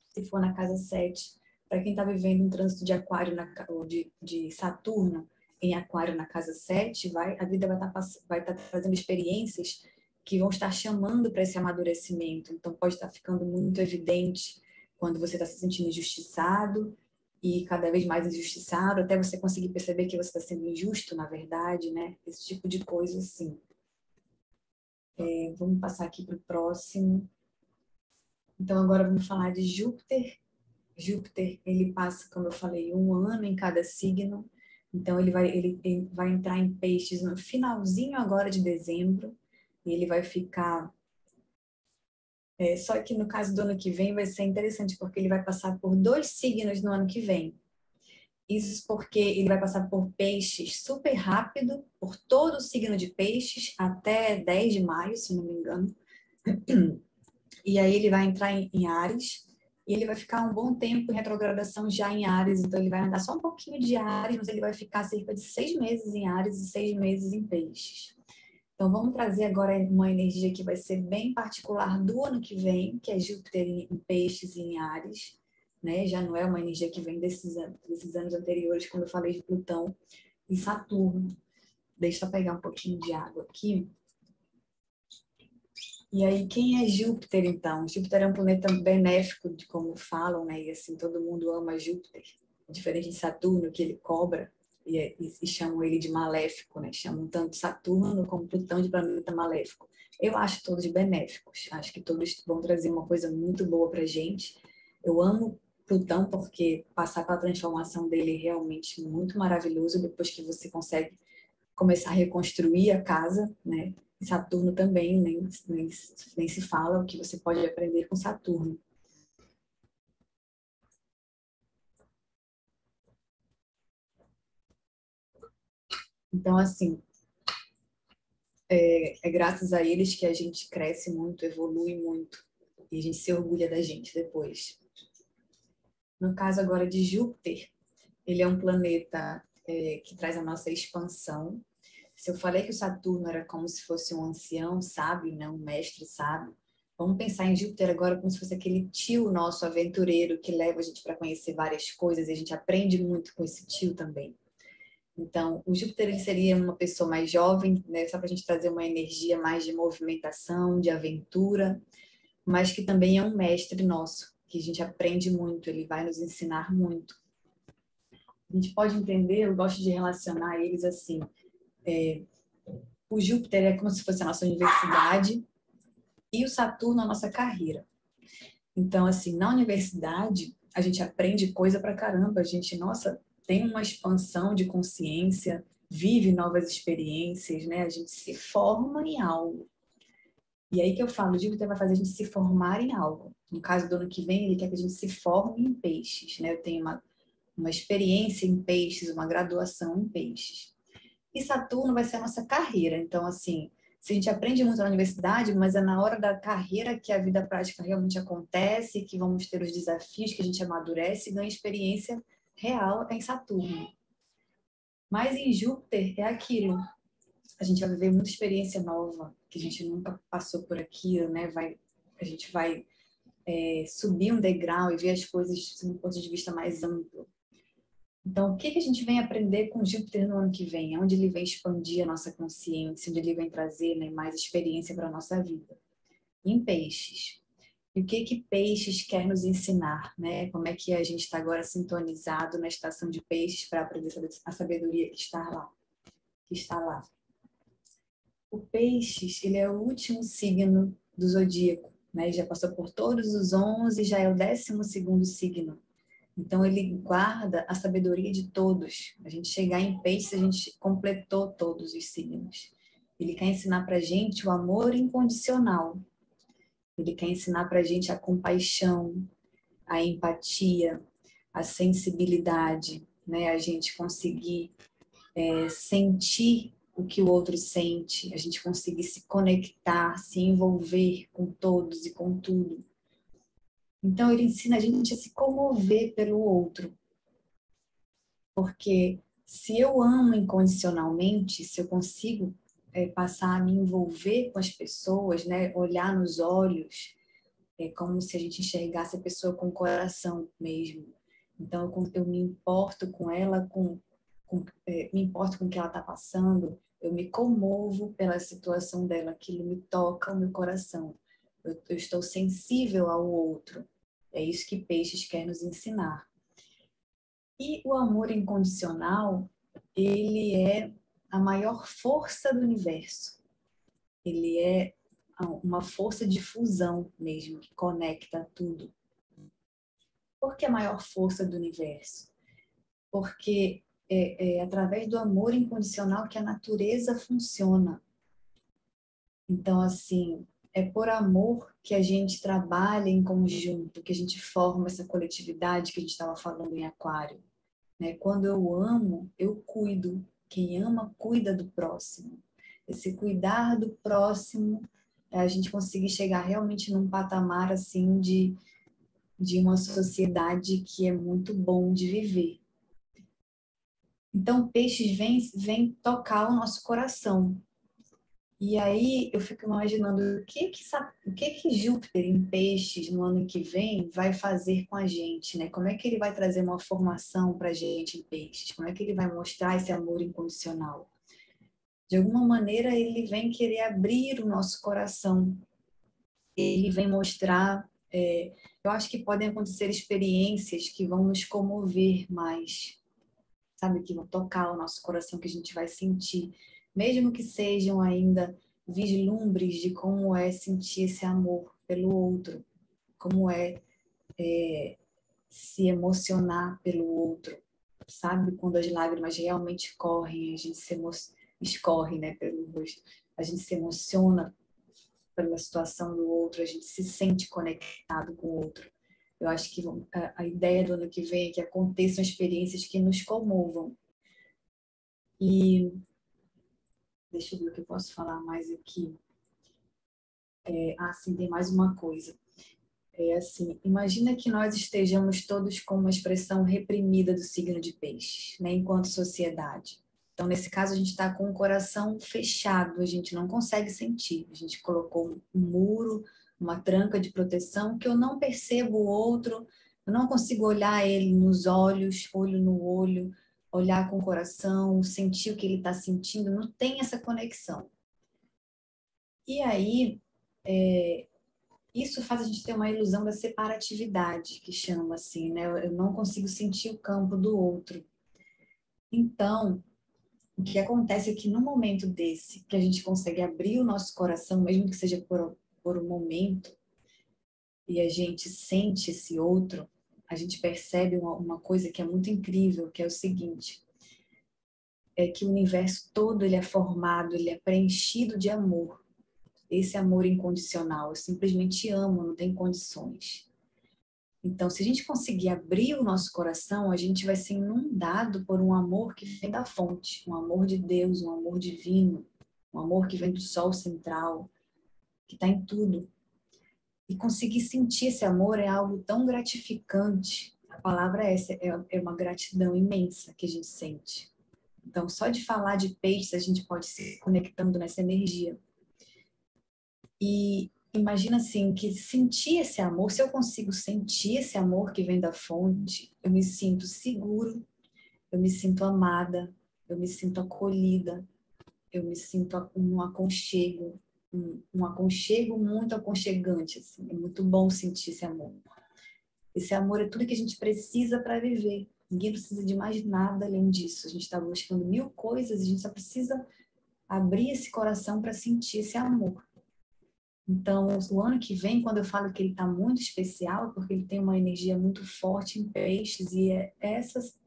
Se for na casa 7, para quem está vivendo um trânsito de Aquário ou de Saturno em Aquário na casa 7, a vida vai estar trazendo experiências que vão estar chamando para esse amadurecimento. Então, pode estar ficando muito evidente quando você está se sentindo injustiçado e cada vez mais injustiçado, até você conseguir perceber que você está sendo injusto, na verdade, né? Esse tipo de coisa, assim. Vamos passar aqui para o próximo. Então, agora vamos falar de Júpiter. Júpiter, ele passa, como eu falei, um ano em cada signo. Então, ele vai entrar em peixes no finalzinho agora de dezembro. E ele vai ficar... só que no caso do ano que vem vai ser interessante, porque ele vai passar por 2 signos no ano que vem. Isso porque ele vai passar por peixes super rápido, por todo o signo de peixes, até 10 de maio, se não me engano. E aí ele vai entrar em Áries, e ele vai ficar um bom tempo em retrogradação já em Áries, então ele vai andar só um pouquinho de Áries, mas ele vai ficar cerca de 6 meses em Áries e 6 meses em Peixes. Então vamos trazer agora uma energia que vai ser bem particular do ano que vem, que é Júpiter em Peixes e em Áries, né? Já não é uma energia que vem desses anos anteriores, quando eu falei de Plutão e Saturno. Deixa eu pegar um pouquinho de água aqui. E aí, quem é Júpiter, então? Júpiter é um planeta benéfico, de como falam, né? E assim, todo mundo ama Júpiter. Diferente de Saturno, que ele cobra, e chamam ele de maléfico, né? Chamam tanto Saturno como Plutão de planeta maléfico. Eu acho todos benéficos. Acho que todos vão trazer uma coisa muito boa pra gente. Eu amo Plutão porque passar pela transformação dele é realmente muito maravilhoso depois que você consegue começar a reconstruir a casa, né? E Saturno também, nem se fala o que você pode aprender com Saturno. Então, assim, é graças a eles que a gente cresce muito, evolui muito. E a gente se orgulha da gente depois. No caso agora de Júpiter, ele é um planeta que traz a nossa expansão. Se eu falei que o Saturno era como se fosse um ancião sábio, né? Um mestre sábio, vamos pensar em Júpiter agora como se fosse aquele tio nosso aventureiro que leva a gente para conhecer várias coisas e a gente aprende muito com esse tio também. Então, o Júpiter ele seria uma pessoa mais jovem, né? Só para a gente trazer uma energia mais de movimentação, de aventura, mas que também é um mestre nosso, que a gente aprende muito, ele vai nos ensinar muito. A gente pode entender, eu gosto de relacionar eles assim, o Júpiter é como se fosse a nossa universidade e o Saturno a nossa carreira. Então, assim, na universidade, a gente aprende coisa pra caramba, a gente, nossa, tem uma expansão de consciência, vive novas experiências, né? A gente se forma em algo. E aí que eu falo, o Júpiter vai fazer a gente se formar em algo. No caso do ano que vem, ele quer que a gente se forme em peixes, né? Eu tenho uma experiência em peixes, uma graduação em peixes. E Saturno vai ser a nossa carreira. Então, assim, se a gente aprende muito na universidade, mas é na hora da carreira que a vida prática realmente acontece, que vamos ter os desafios, que a gente amadurece e ganha experiência real em Saturno. Mas em Júpiter é aquilo. A gente vai viver muita experiência nova, que a gente nunca passou por aqui, né? A gente vai subir um degrau e ver as coisas de um ponto de vista mais amplo. Então, o que a gente vem aprender com Júpiter no ano que vem? Onde ele vem expandir a nossa consciência, onde ele vem trazer, né, mais experiência para a nossa vida? Em peixes. E o que peixes quer nos ensinar, né? Como é que a gente está agora sintonizado na estação de peixes para aprender a sabedoria que está lá? Que está lá. O peixes, ele é o último signo do zodíaco, né? Já passou por todos os 11, já é o 12º signo. Então, ele guarda a sabedoria de todos. A gente chegar em peixes, a gente completou todos os signos. Ele quer ensinar para a gente o amor incondicional. Ele quer ensinar para a gente a compaixão, a empatia, a sensibilidade, né? A gente conseguir sentir o que o outro sente, a gente conseguir se conectar, se envolver com todos e com tudo. Então, ele ensina a gente a se comover pelo outro. Porque se eu amo incondicionalmente, se eu consigo passar a me envolver com as pessoas, né, olhar nos olhos, é como se a gente enxergasse a pessoa com o coração mesmo. Então, eu me importo com ela, me importo com o que ela está passando, eu me comovo pela situação dela, aquilo me toca o meu coração. Eu estou sensível ao outro. É isso que Peixes quer nos ensinar. E o amor incondicional, ele é a maior força do universo. Ele é uma força de fusão mesmo, que conecta tudo. Por que a maior força do universo? Porque é através do amor incondicional que a natureza funciona. Então, assim, é por amor que a gente trabalha em conjunto, que a gente forma essa coletividade que a gente estava falando em Aquário. Né? Quando eu amo, eu cuido. Quem ama, cuida do próximo. Esse cuidar do próximo, é a gente conseguir chegar realmente num patamar assim de uma sociedade que é muito bom de viver. Então, peixes vem tocar o nosso coração. E aí eu fico imaginando o que Júpiter em peixes no ano que vem vai fazer com a gente, né? Como é que ele vai trazer uma formação para a gente em peixes? Como é que ele vai mostrar esse amor incondicional? De alguma maneira ele vem querer abrir o nosso coração. Ele vem mostrar, eu acho que podem acontecer experiências que vão nos comover mais, sabe? Que vão tocar o nosso coração, que a gente vai sentir, mesmo que sejam ainda vislumbres de como é sentir esse amor pelo outro, como se emocionar pelo outro, sabe? Quando as lágrimas realmente correm, a gente escorre, né, pelo rosto, a gente se emociona pela situação do outro, a gente se sente conectado com o outro. Eu acho que a ideia do ano que vem é que aconteçam experiências que nos comovam. E deixa eu ver o que eu posso falar mais aqui. Sim, tem mais uma coisa. É assim, imagina que nós estejamos todos com uma expressão reprimida do signo de peixes, né, enquanto sociedade. Então, nesse caso, a gente está com o coração fechado, a gente não consegue sentir. A gente colocou um muro, uma tranca de proteção, que eu não percebo o outro, eu não consigo olhar ele nos olhos, olho no olho, olhar com o coração, sentir o que ele está sentindo, não tem essa conexão. E aí, isso faz a gente ter uma ilusão da separatividade, que chama assim, né? Eu não consigo sentir o campo do outro. Então, o que acontece é que no momento desse, que a gente consegue abrir o nosso coração, mesmo que seja por um momento, e a gente sente esse outro, a gente percebe uma coisa que é muito incrível, que é o seguinte, é que o universo todo ele é formado, ele é preenchido de amor. Esse amor incondicional, eu simplesmente amo, não tem condições. Então, se a gente conseguir abrir o nosso coração, a gente vai ser inundado por um amor que vem da fonte, um amor de Deus, um amor divino, um amor que vem do sol central, que está em tudo. E conseguir sentir esse amor é algo tão gratificante. A palavra é essa, é uma gratidão imensa que a gente sente. Então, só de falar de peixes, a gente pode se conectando nessa energia. E imagina assim, que sentir esse amor, se eu consigo sentir esse amor que vem da fonte, eu me sinto seguro, eu me sinto amada, eu me sinto acolhida, eu me sinto um aconchego, um aconchego muito aconchegante, assim. É muito bom sentir esse amor. Esse amor é tudo que a gente precisa para viver. Ninguém precisa de mais nada além disso. A gente está buscando mil coisas e a gente só precisa abrir esse coração para sentir esse amor. Então, o ano que vem, quando eu falo que ele está muito especial, é porque ele tem uma energia muito forte em peixes e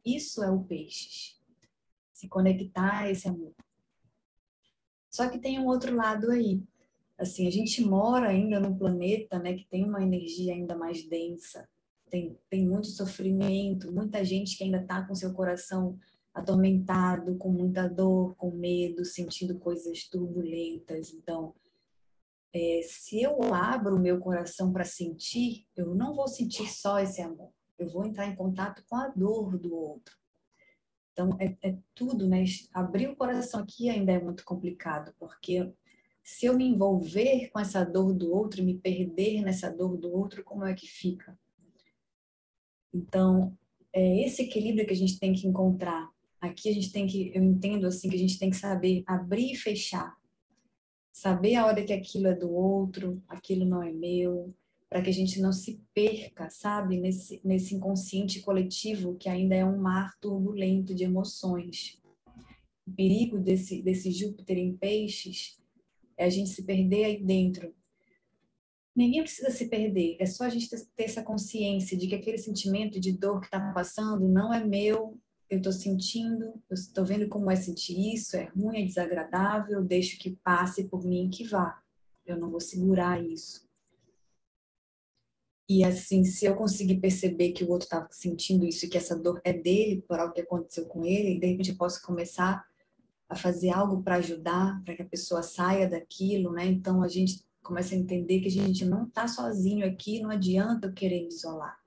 isso é o peixes. Se conectar a esse amor. Só que tem um outro lado aí. Assim, a gente mora ainda num planeta, né, que tem uma energia ainda mais densa. Tem muito sofrimento, muita gente que ainda está com seu coração atormentado, com muita dor, com medo, sentindo coisas turbulentas. Então, se eu abro o meu coração para sentir, eu não vou sentir só esse amor. Eu vou entrar em contato com a dor do outro. Então, é tudo, né? Abrir o coração aqui ainda é muito complicado, porque se eu me envolver com essa dor do outro, me perder nessa dor do outro, como é que fica? Então, é esse equilíbrio que a gente tem que encontrar. Aqui a gente tem que, eu entendo assim, que a gente tem que saber abrir e fechar. Saber a hora que aquilo é do outro, aquilo não é meu, para que a gente não se perca, sabe? Nesse inconsciente coletivo que ainda é um mar turbulento de emoções. O perigo desse Júpiter em peixes é a gente se perder aí dentro. Ninguém precisa se perder, é só a gente ter essa consciência de que aquele sentimento de dor que está passando não é meu, eu estou sentindo, eu estou vendo como é sentir isso, é ruim, é desagradável, eu deixo que passe por mim e que vá. Eu não vou segurar isso. E assim, se eu conseguir perceber que o outro está sentindo isso e que essa dor é dele, por algo que aconteceu com ele, de repente eu posso começar a fazer algo para ajudar, para que a pessoa saia daquilo, né? Então a gente começa a entender que a gente não está sozinho aqui, não adianta eu querer me isolar.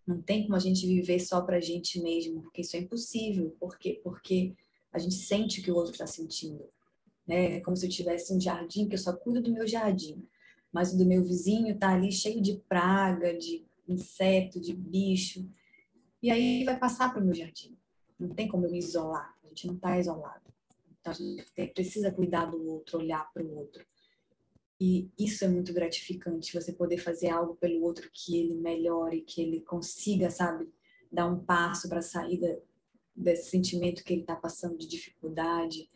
Não tem como a gente viver só para a gente mesmo, porque isso é impossível. Por quê? Porque a gente sente o que o outro está sentindo, né? É como se eu tivesse um jardim que eu só cuido do meu jardim, mas o do meu vizinho está ali cheio de praga, de inseto, de bicho, e aí vai passar para o meu jardim. Não tem como eu me isolar, a gente não está isolado. Então, a gente precisa cuidar do outro, olhar para o outro. E isso é muito gratificante, você poder fazer algo pelo outro que ele melhore, que ele consiga, sabe, dar um passo para sair desse sentimento que ele está passando de dificuldade,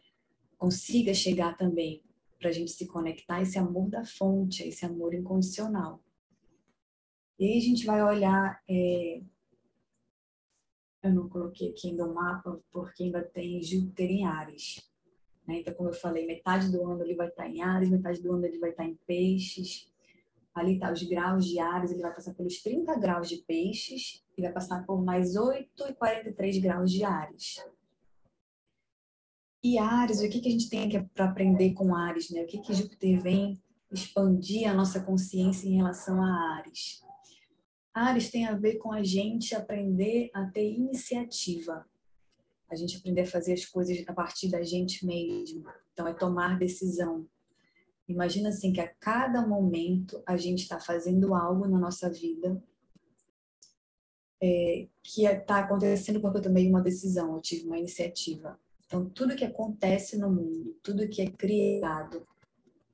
consiga chegar também para a gente se conectar a esse amor da fonte, a esse amor incondicional. E aí a gente vai olhar, eu não coloquei aqui ainda o mapa, porque ainda tem Júpiter em Áries. Né? Então, como eu falei, metade do ano ele vai estar em Áries, metade do ano ele vai estar em Peixes. Ali está os graus de Áries, ele vai passar pelos 30 graus de Peixes e vai passar por mais 8 e 43 graus de Áries. E Áries, o que a gente tem para aprender com Áries? Né? O que Júpiter vem expandir a nossa consciência em relação a Áries? Áries tem a ver com a gente aprender a ter iniciativa. A gente aprender a fazer as coisas a partir da gente mesmo. Então, é tomar decisão. Imagina assim que a cada momento a gente está fazendo algo na nossa vida que está acontecendo porque eu tomei uma decisão, eu tive uma iniciativa. Então, tudo que acontece no mundo, tudo que é criado,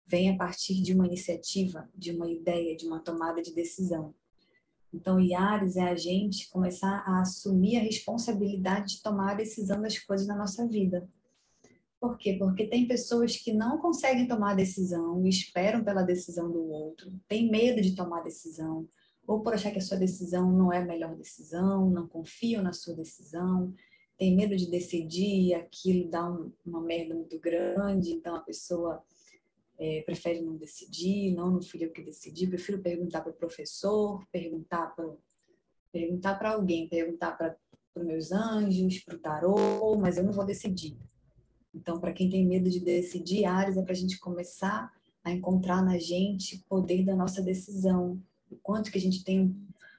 vem a partir de uma iniciativa, de uma ideia, de uma tomada de decisão. Então, Iares é a gente começar a assumir a responsabilidade de tomar a decisão das coisas na nossa vida. Por quê? Porque tem pessoas que não conseguem tomar decisão, esperam pela decisão do outro, tem medo de tomar decisão, ou por achar que a sua decisão não é a melhor decisão, não confiam na sua decisão, tem medo de decidir e aquilo dá uma merda muito grande, então a pessoa prefere não decidir, não fui eu que decidi, prefiro perguntar para o professor, perguntar para alguém, perguntar para os meus anjos, para o tarô, mas eu não vou decidir. Então, para quem tem medo de decidir, Áries é para a gente começar a encontrar na gente o poder da nossa decisão, o quanto que a gente tem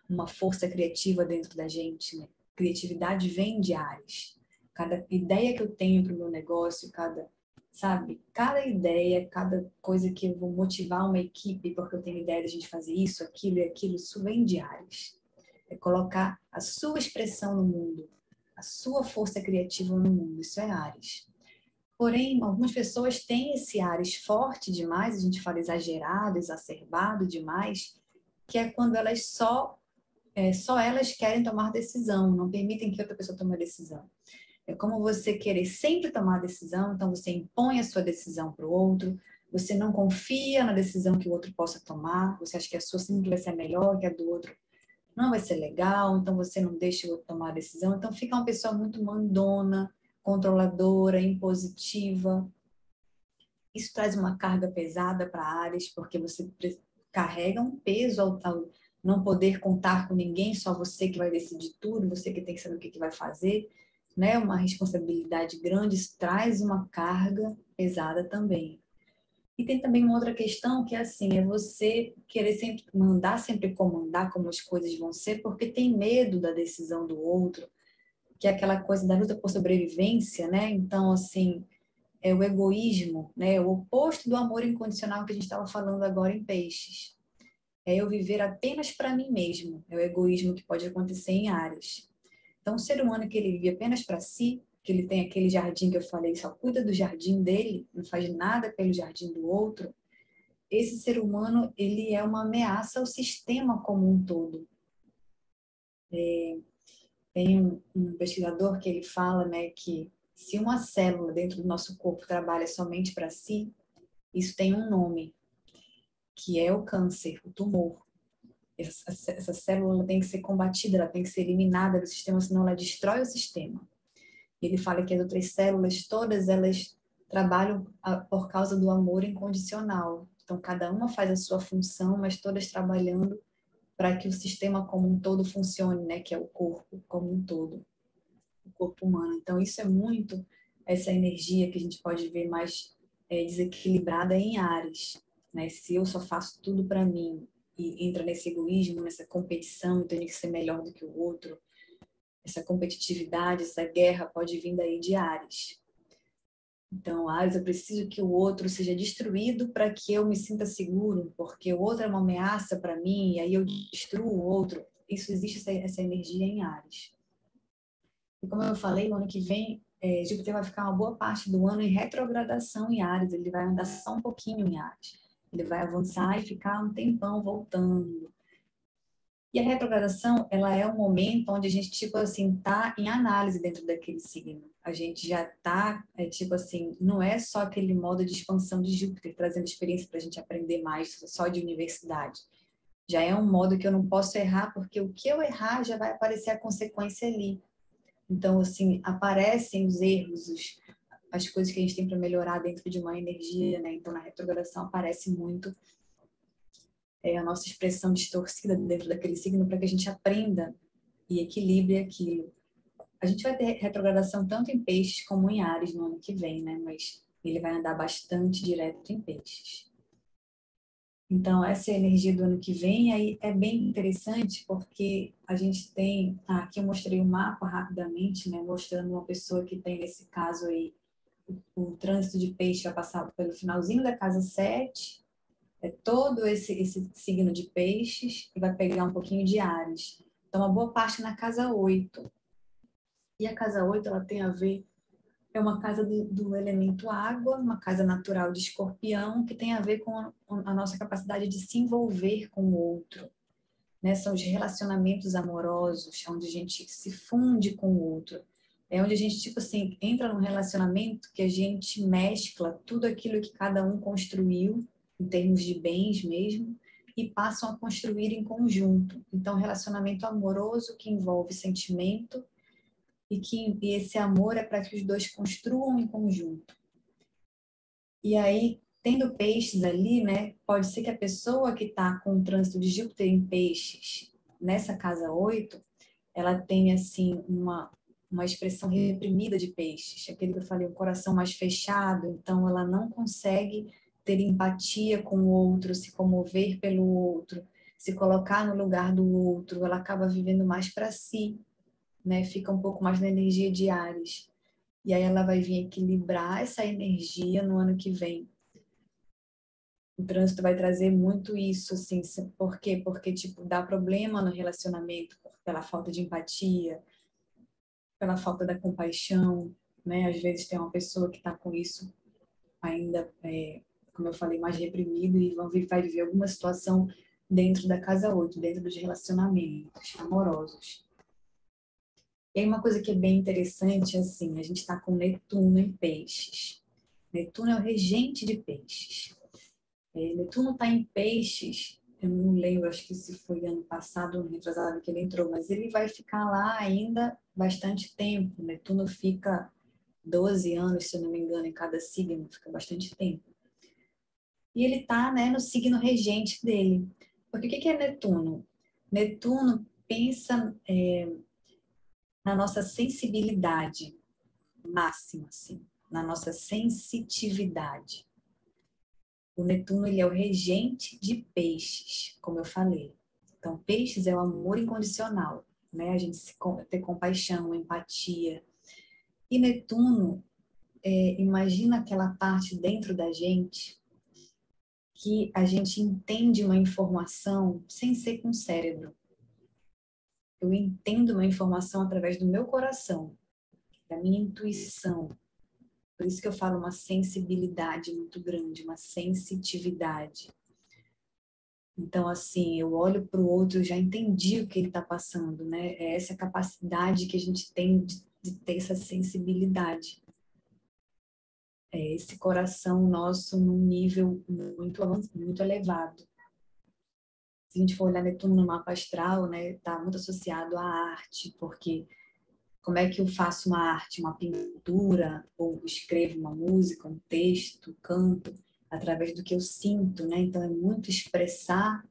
uma força criativa dentro da gente, né? Criatividade vem de Áries. Cada ideia que eu tenho para o meu negócio, cada ideia, cada coisa que eu vou motivar uma equipe, porque eu tenho ideia de a gente fazer isso, aquilo e aquilo, isso vem de Áries. É colocar a sua expressão no mundo, a sua força criativa no mundo, isso é Áries. Porém, algumas pessoas têm esse Áries forte demais, a gente fala exagerado, exacerbado demais, que é quando elas só elas querem tomar decisão, não permitem que outra pessoa tome a decisão. É como você querer sempre tomar a decisão, então você impõe a sua decisão para o outro, você não confia na decisão que o outro possa tomar, você acha que a sua sempre vai ser melhor, que a do outro não vai ser legal, então você não deixa o outro tomar a decisão. Então fica uma pessoa muito mandona, controladora, impositiva. Isso traz uma carga pesada para Áries, porque você carrega um peso ao não poder contar com ninguém, só você que vai decidir tudo, você que tem que saber o que vai fazer, né? Uma responsabilidade grande, isso traz uma carga pesada também. E tem também uma outra questão que é assim, é você querer sempre mandar, sempre comandar como as coisas vão ser, porque tem medo da decisão do outro, que é aquela coisa da luta por sobrevivência, né? Então, assim, é o egoísmo, né? O oposto do amor incondicional que a gente estava falando agora em Peixes. É eu viver apenas para mim mesmo. É o egoísmo que pode acontecer em Áries. Então, o ser humano que ele vive apenas para si, que ele tem aquele jardim que eu falei, só cuida do jardim dele, não faz nada pelo jardim do outro, esse ser humano, ele é uma ameaça ao sistema como um todo. Tem um pesquisador que ele fala, né, que se uma célula dentro do nosso corpo trabalha somente para si, isso tem um nome, que é o câncer, o tumor. Essa célula tem que ser combatida, ela tem que ser eliminada do sistema, senão ela destrói o sistema. Ele fala que as outras células, todas elas trabalham por causa do amor incondicional. Então, cada uma faz a sua função, mas todas trabalhando para que o sistema como um todo funcione, né? Que é o corpo como um todo, o corpo humano. Então, isso é muito essa energia que a gente pode ver mais desequilibrada em Áries, né? Se eu só faço tudo para mim e entra nesse egoísmo, nessa competição, tenho que ser melhor do que o outro, essa competitividade, essa guerra pode vir daí de Áries. Então, Áries, eu preciso que o outro seja destruído para que eu me sinta seguro, porque o outro é uma ameaça para mim, e aí eu destruo o outro. Isso existe, essa energia em Áries. E como eu falei, no ano que vem, Júpiter vai ficar uma boa parte do ano em retrogradação em Áries, ele vai andar só um pouquinho em Áries. Ele vai avançar e ficar um tempão voltando. E a retrogradação, ela é um momento onde a gente, tipo assim, tá em análise dentro daquele signo. A gente já tá, tipo assim, não é só aquele modo de expansão de Júpiter, trazendo experiência para a gente aprender mais, só de universidade. Já é um modo que eu não posso errar, porque o que eu errar já vai aparecer a consequência ali. Então, assim, aparecem os erros, as coisas que a gente tem para melhorar dentro de uma energia, né? Então, na retrogradação aparece muito a nossa expressão distorcida dentro daquele signo para que a gente aprenda e equilibre aquilo. A gente vai ter retrogradação tanto em Peixes como em Áries no ano que vem, né? Mas ele vai andar bastante direto em Peixes. Então, essa é a energia do ano que vem, aí é bem interessante porque a gente tem, aqui eu mostrei o mapa rapidamente, né, mostrando uma pessoa que tem, nesse caso aí, o trânsito de peixe vai passar pelo finalzinho da casa 7, é todo esse signo de peixes, e vai pegar um pouquinho de Áries. Então, uma boa parte na casa 8. E a casa 8, ela tem a ver, é uma casa do elemento água, uma casa natural de Escorpião, que tem a ver com a nossa capacidade de se envolver com o outro, né? São os relacionamentos amorosos, onde a gente se funde com o outro. É onde a gente, tipo assim, entra num relacionamento que a gente mescla tudo aquilo que cada um construiu, em termos de bens mesmo, e passam a construir em conjunto. Então, relacionamento amoroso que envolve sentimento e esse amor é para que os dois construam em conjunto. E aí, tendo peixes ali, né, pode ser que a pessoa que está com o trânsito de Júpiter em peixes, nessa casa 8, ela tenha, assim, uma expressão reprimida de peixes. Aquele que eu falei, o coração mais fechado, então ela não consegue ter empatia com o outro, se comover pelo outro, se colocar no lugar do outro, ela acaba vivendo mais para si, né? Fica um pouco mais na energia de Áries. E aí ela vai vir equilibrar essa energia no ano que vem. O trânsito vai trazer muito isso, assim, por quê? Porque, tipo, dá problema no relacionamento pela falta de empatia, pela falta da compaixão, né? Às vezes tem uma pessoa que está com isso ainda, como eu falei, mais reprimido e vai viver alguma situação dentro da casa 8, dentro dos relacionamentos amorosos. E aí uma coisa que é bem interessante, assim, a gente está com Netuno em peixes. Netuno é o regente de peixes. Netuno está em peixes, eu não lembro, acho que se foi ano passado ou ano retrasado que ele entrou, mas ele vai ficar lá ainda bastante tempo. Netuno fica 12 anos, se eu não me engano, em cada signo, fica bastante tempo. E ele está, né, no signo regente dele. Porque o que é Netuno? Netuno pensa na nossa sensibilidade máxima, assim, na nossa sensitividade. O Netuno, ele é o regente de peixes, como eu falei. Então, peixes é o amor incondicional, né? A gente ter compaixão, empatia. E Netuno, imagina aquela parte dentro da gente que a gente entende uma informação sem ser com o cérebro. Eu entendo uma informação através do meu coração, da minha intuição. Por isso que eu falo uma sensibilidade muito grande, uma sensitividade. Então, assim, eu olho para o outro, eu já entendi o que ele está passando, né? É essa capacidade que a gente tem de ter essa sensibilidade. É esse coração nosso num nível muito elevado. Se a gente for olhar Netuno no mapa astral, né, está muito associado à arte, porque como é que eu faço uma arte, uma pintura, ou escrevo uma música, um texto, canto, através do que eu sinto, né? Então, é muito expressar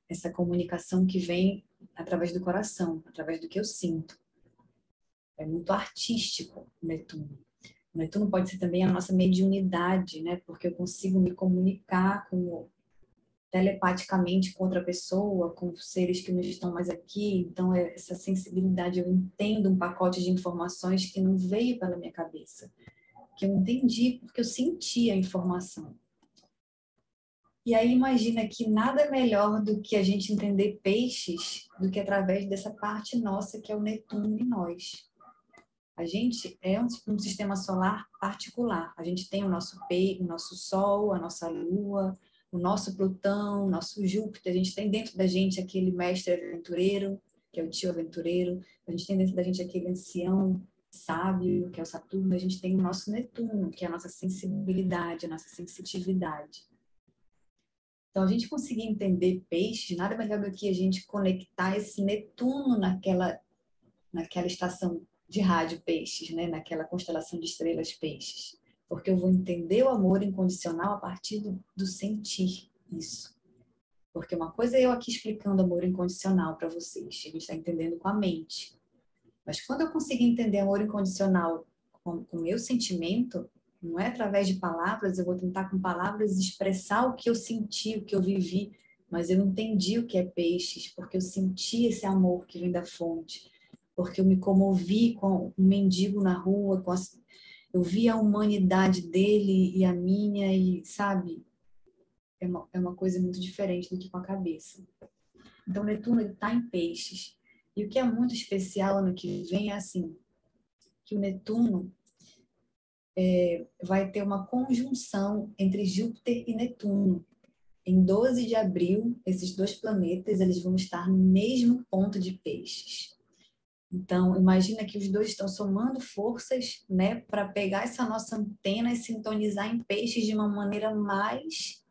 essa comunicação que vem através do coração, através do que eu sinto. É muito artístico o Netuno. O Netuno pode ser também a nossa mediunidade, né? Porque eu consigo me comunicar telepaticamente com outra pessoa, com seres que não estão mais aqui. Então, essa sensibilidade, eu entendo um pacote de informações que não veio pela minha cabeça, que eu entendi porque eu senti a informação. E aí imagina que nada melhor do que a gente entender peixes do que através dessa parte nossa que é o Netuno em nós. A gente é um sistema solar particular. A gente tem o nosso Sol, a nossa Lua, o nosso Plutão, o nosso Júpiter. A gente tem dentro da gente aquele mestre aventureiro, que é o tio aventureiro. A gente tem dentro da gente aquele ancião sábio, que é o Saturno. A gente tem o nosso Netuno, que é a nossa sensibilidade, a nossa sensitividade. Então, a gente conseguir entender peixes, nada melhor do que a gente conectar esse Netuno naquela estação de rádio peixes, né? Naquela constelação de estrelas peixes. Porque eu vou entender o amor incondicional a partir do sentir isso. Porque uma coisa é eu aqui explicando amor incondicional para vocês, a gente está entendendo com a mente. Mas quando eu conseguir entender amor incondicional com o meu sentimento, Não é através de palavras, eu vou tentar com palavras expressar o que eu senti, o que eu vivi, mas eu entendi o que é peixes, porque eu senti esse amor que vem da fonte, porque eu me comovi com um mendigo na rua, eu vi a humanidade dele e a minha, e sabe, é uma coisa muito diferente do que com a cabeça. Então, Netuno está em peixes. E o que é muito especial ano que vem é assim, que o Netuno vai ter uma conjunção entre Júpiter e Netuno. Em 12 de abril, esses dois planetas eles vão estar no mesmo ponto de peixes. Então, imagina que os dois estão somando forças, né, para pegar essa nossa antena e sintonizar em peixes de uma maneira mais,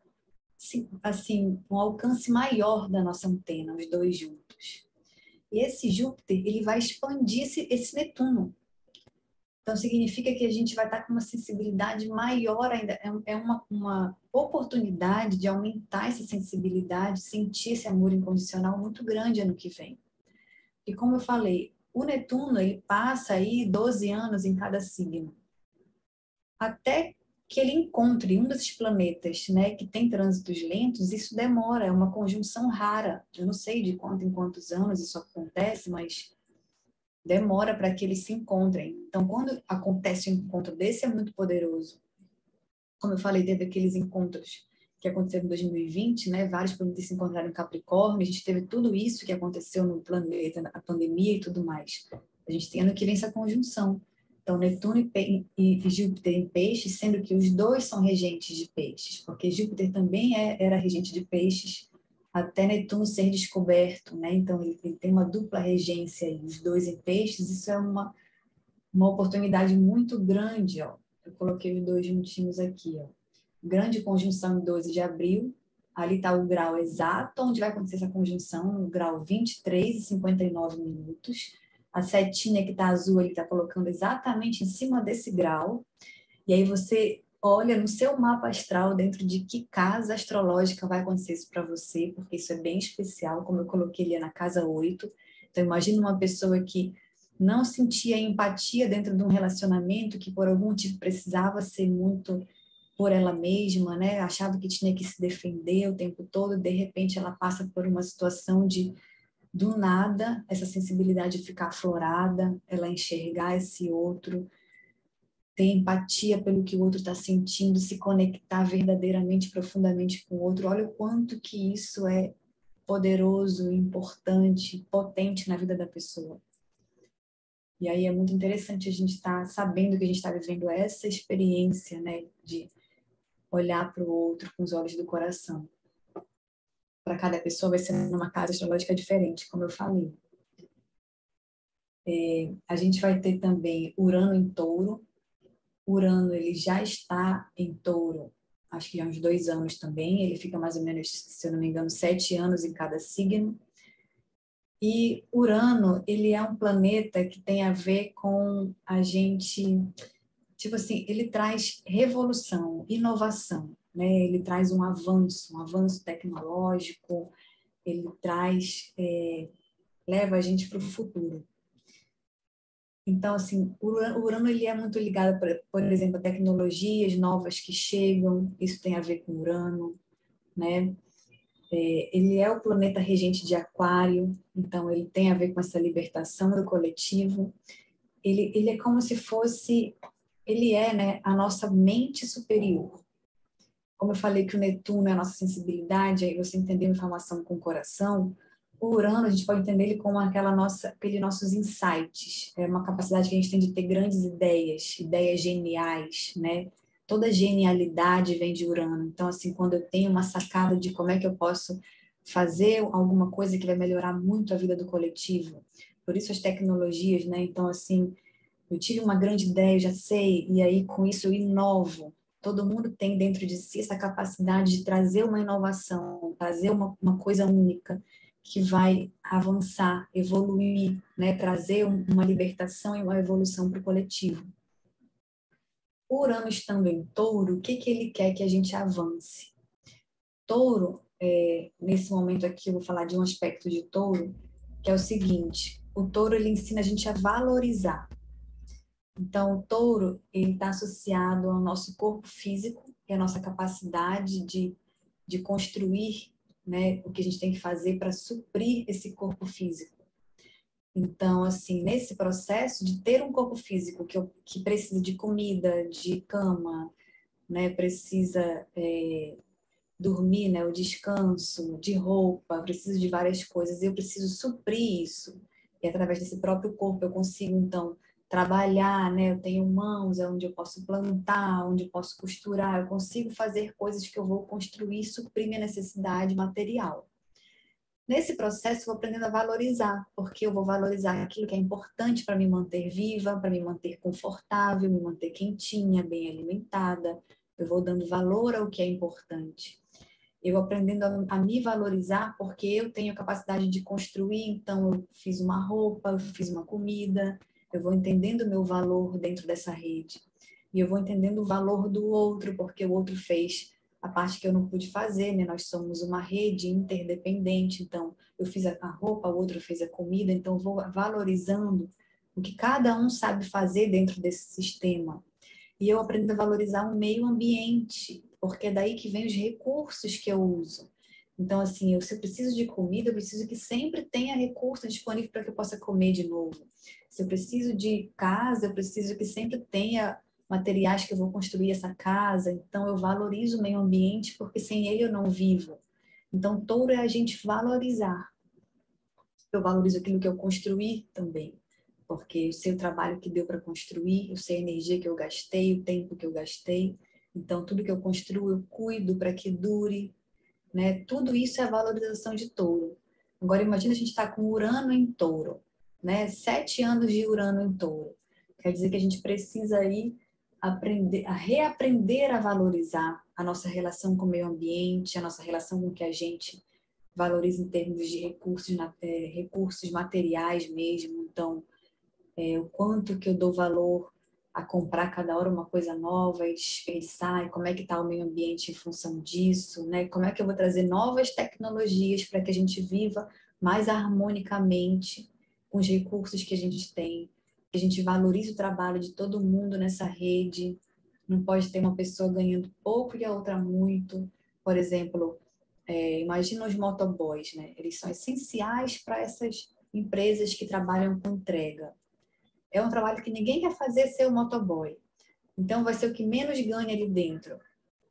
assim, um alcance maior da nossa antena, os dois juntos. E esse Júpiter, ele vai expandir esse Netuno. Então, significa que a gente vai estar com uma sensibilidade maior ainda. É uma oportunidade de aumentar essa sensibilidade, sentir esse amor incondicional muito grande ano que vem. E como eu falei, o Netuno, ele passa aí 12 anos em cada signo. Até que ele encontre um desses planetas, né, que tem trânsitos lentos, isso demora, é uma conjunção rara. Eu não sei de quanto em quantos anos isso acontece, mas demora para que eles se encontrem. Então, quando acontece um encontro desse, é muito poderoso. Como eu falei, teve aqueles encontros que aconteceram em 2020, né? Vários planetas se encontraram em Capricórnio, a gente teve tudo isso que aconteceu no planeta, a pandemia e tudo mais. A gente tem ano que vem essa conjunção. Então, Netuno e Júpiter em peixes, sendo que os dois são regentes de peixes, porque Júpiter também era regente de peixes, até Netuno ser descoberto, né? Então, ele tem uma dupla regência aí, os dois em peixes, isso é uma oportunidade muito grande, ó. Eu coloquei os dois juntinhos aqui, ó. Grande conjunção em 12 de abril, ali está o grau exato onde vai acontecer essa conjunção, o grau 23:59. A setinha que está azul, ele está colocando exatamente em cima desse grau, e aí você olha no seu mapa astral dentro de que casa astrológica vai acontecer isso para você, porque isso é bem especial, como eu coloquei ali na casa 8. Então, imagina uma pessoa que não sentia empatia dentro de um relacionamento, que por algum motivo precisava ser muito por ela mesma, né? Achava que tinha que se defender o tempo todo, de repente ela passa por uma situação de, do nada, essa sensibilidade ficar aflorada, ela enxergar esse outro, ter empatia pelo que o outro está sentindo, se conectar verdadeiramente, profundamente com o outro. Olha o quanto que isso é poderoso, importante, potente na vida da pessoa. E aí é muito interessante a gente estar sabendo que a gente está vivendo essa experiência, né, de olhar para o outro com os olhos do coração. Para cada pessoa vai ser numa casa astrológica diferente, como eu falei. A gente vai ter também Urano em Touro. Urano, ele já está em Touro, acho que há uns 2 anos também. Ele fica mais ou menos, se eu não me engano, 7 anos em cada signo. E Urano, ele é um planeta que tem a ver com a gente, tipo assim, ele traz revolução, inovação, né? Ele traz um avanço tecnológico, ele traz, leva a gente para o futuro. Então, assim, o Urano ele é muito ligado, por exemplo, a tecnologias novas que chegam, isso tem a ver com Urano, né? Ele é o planeta regente de Aquário, então ele tem a ver com essa libertação do coletivo. Ele é como se fosse, ele é, né, a nossa mente superior. Como eu falei que o Netuno é a nossa sensibilidade, aí você entender a informação com o coração, o Urano a gente pode entender ele como aqueles nossos insights, é uma capacidade que a gente tem de ter grandes ideias, ideias geniais, né? Toda genialidade vem de Urano. Então, assim, quando eu tenho uma sacada de como é que eu posso fazer alguma coisa que vai melhorar muito a vida do coletivo, por isso as tecnologias, né? Então, assim, eu tive uma grande ideia, já sei, e aí com isso eu inovo. Todo mundo tem dentro de si essa capacidade de trazer uma inovação, trazer uma coisa única que vai avançar, evoluir, né? Trazer uma libertação e uma evolução para o coletivo. O Urano estando em Touro, o que que ele quer que a gente avance? Touro, nesse momento aqui eu vou falar de um aspecto de Touro, que é o seguinte: o Touro ele ensina a gente a valorizar. Então, o touro, ele está associado ao nosso corpo físico e à nossa capacidade de construir, né, o que a gente tem que fazer para suprir esse corpo físico. Então, assim, nesse processo de ter um corpo físico que precisa de comida, de cama, né, precisa dormir, né, o descanso, de roupa, preciso de várias coisas, eu preciso suprir isso. E através desse próprio corpo eu consigo, então, trabalhar, né, eu tenho mãos, é onde eu posso plantar, onde eu posso costurar, eu consigo fazer coisas que eu vou construir, suprir minha necessidade material. Nesse processo, eu vou aprendendo a valorizar, porque eu vou valorizar aquilo que é importante para me manter viva, para me manter confortável, me manter quentinha, bem alimentada. Eu vou dando valor ao que é importante. Eu aprendendo a me valorizar, porque eu tenho a capacidade de construir, então eu fiz uma roupa, eu fiz uma comida, eu vou entendendo o meu valor dentro dessa rede. E eu vou entendendo o valor do outro, porque o outro fez a parte que eu não pude fazer, né? Nós somos uma rede interdependente, então eu fiz a roupa, o outro fez a comida, então eu vou valorizando o que cada um sabe fazer dentro desse sistema. E eu aprendo a valorizar o meio ambiente, porque é daí que vem os recursos que eu uso. Então, assim, se eu preciso de comida, eu preciso que sempre tenha recurso disponível para que eu possa comer de novo. Se eu preciso de casa, eu preciso que sempre tenha materiais que eu vou construir essa casa. Então, eu valorizo o meio ambiente, porque sem ele eu não vivo. Então, touro é a gente valorizar. Eu valorizo aquilo que eu construí também, porque eu sei o trabalho que deu para construir, eu sei a energia que eu gastei, o tempo que eu gastei. Então, tudo que eu construo, eu cuido para que dure, né? Tudo isso é a valorização de touro. Agora, imagina a gente estar com Urano em touro, né? 7 anos de Urano em touro. Quer dizer que a gente precisa aí aprender, a reaprender a valorizar a nossa relação com o meio ambiente, a nossa relação com o que a gente valoriza em termos de recursos, recursos materiais mesmo. Então, o quanto que eu dou valor a comprar cada hora uma coisa nova e desperdiçar, e como é que está o meio ambiente em função disso, né? Como é que eu vou trazer novas tecnologias para que a gente viva mais harmonicamente com os recursos que a gente tem, que a gente valorize o trabalho de todo mundo nessa rede. Não pode ter uma pessoa ganhando pouco e a outra muito. Por exemplo, imagina os motoboys, né? Eles são essenciais para essas empresas que trabalham com entrega. É um trabalho que ninguém quer fazer ser o motoboy. Então, vai ser o que menos ganha ali dentro.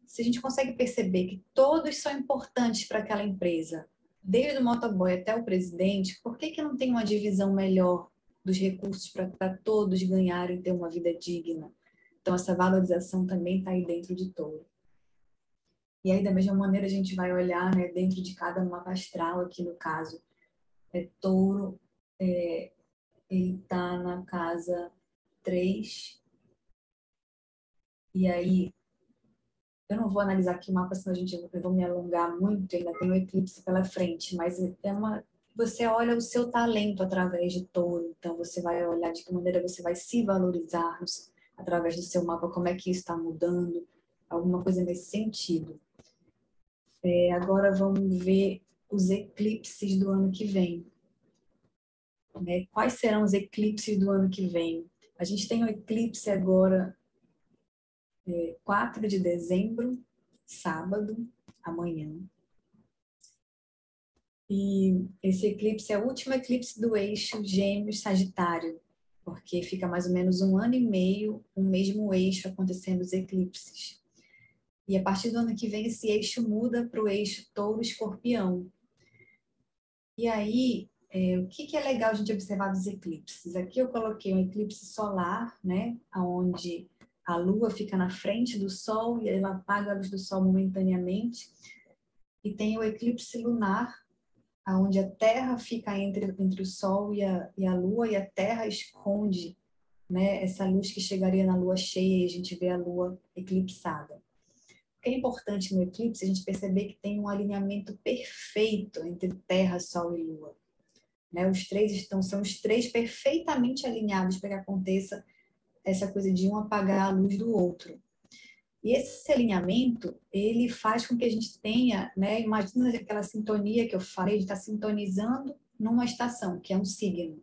Se a gente consegue perceber que todos são importantes para aquela empresa, desde o motoboy até o presidente, por que não tem uma divisão melhor dos recursos para todos ganharem e ter uma vida digna? Então, essa valorização também está aí dentro de touro. E aí, da mesma maneira, a gente vai olhar, né, dentro de cada mapa astral, aqui no caso, touro, ele está na casa 3. E aí, eu não vou analisar aqui o mapa, senão eu vou me alongar muito, ainda tem um eclipse pela frente, mas você olha o seu talento através de touro, então você vai olhar de que maneira você vai se valorizar através do seu mapa, como é que isso está mudando, alguma coisa nesse sentido. Agora vamos ver os eclipses do ano que vem. Né? Quais serão os eclipses do ano que vem? A gente tem um eclipse agora, 4 de dezembro, sábado, amanhã. E esse eclipse é o último eclipse do eixo Gêmeos-Sagitário, porque fica mais ou menos 1 ano e meio, o mesmo eixo acontecendo os eclipses. E a partir do ano que vem, esse eixo muda para o eixo Touro-Escorpião. E aí, o que é legal a gente observar dos eclipses? Aqui eu coloquei um eclipse solar, né, onde a Lua fica na frente do Sol e ela apaga a luz do Sol momentaneamente. E tem o eclipse lunar, onde a Terra fica entre o Sol e a Lua, e a Terra esconde, né, essa luz que chegaria na Lua cheia e a gente vê a Lua eclipsada. O que é importante no eclipse é a gente perceber que tem um alinhamento perfeito entre Terra, Sol e Lua. Né? São os três perfeitamente alinhados para que aconteça essa coisa de um apagar a luz do outro. E esse alinhamento, ele faz com que a gente tenha, né, imagina aquela sintonia que eu falei, de estar sintonizando numa estação, que é um signo,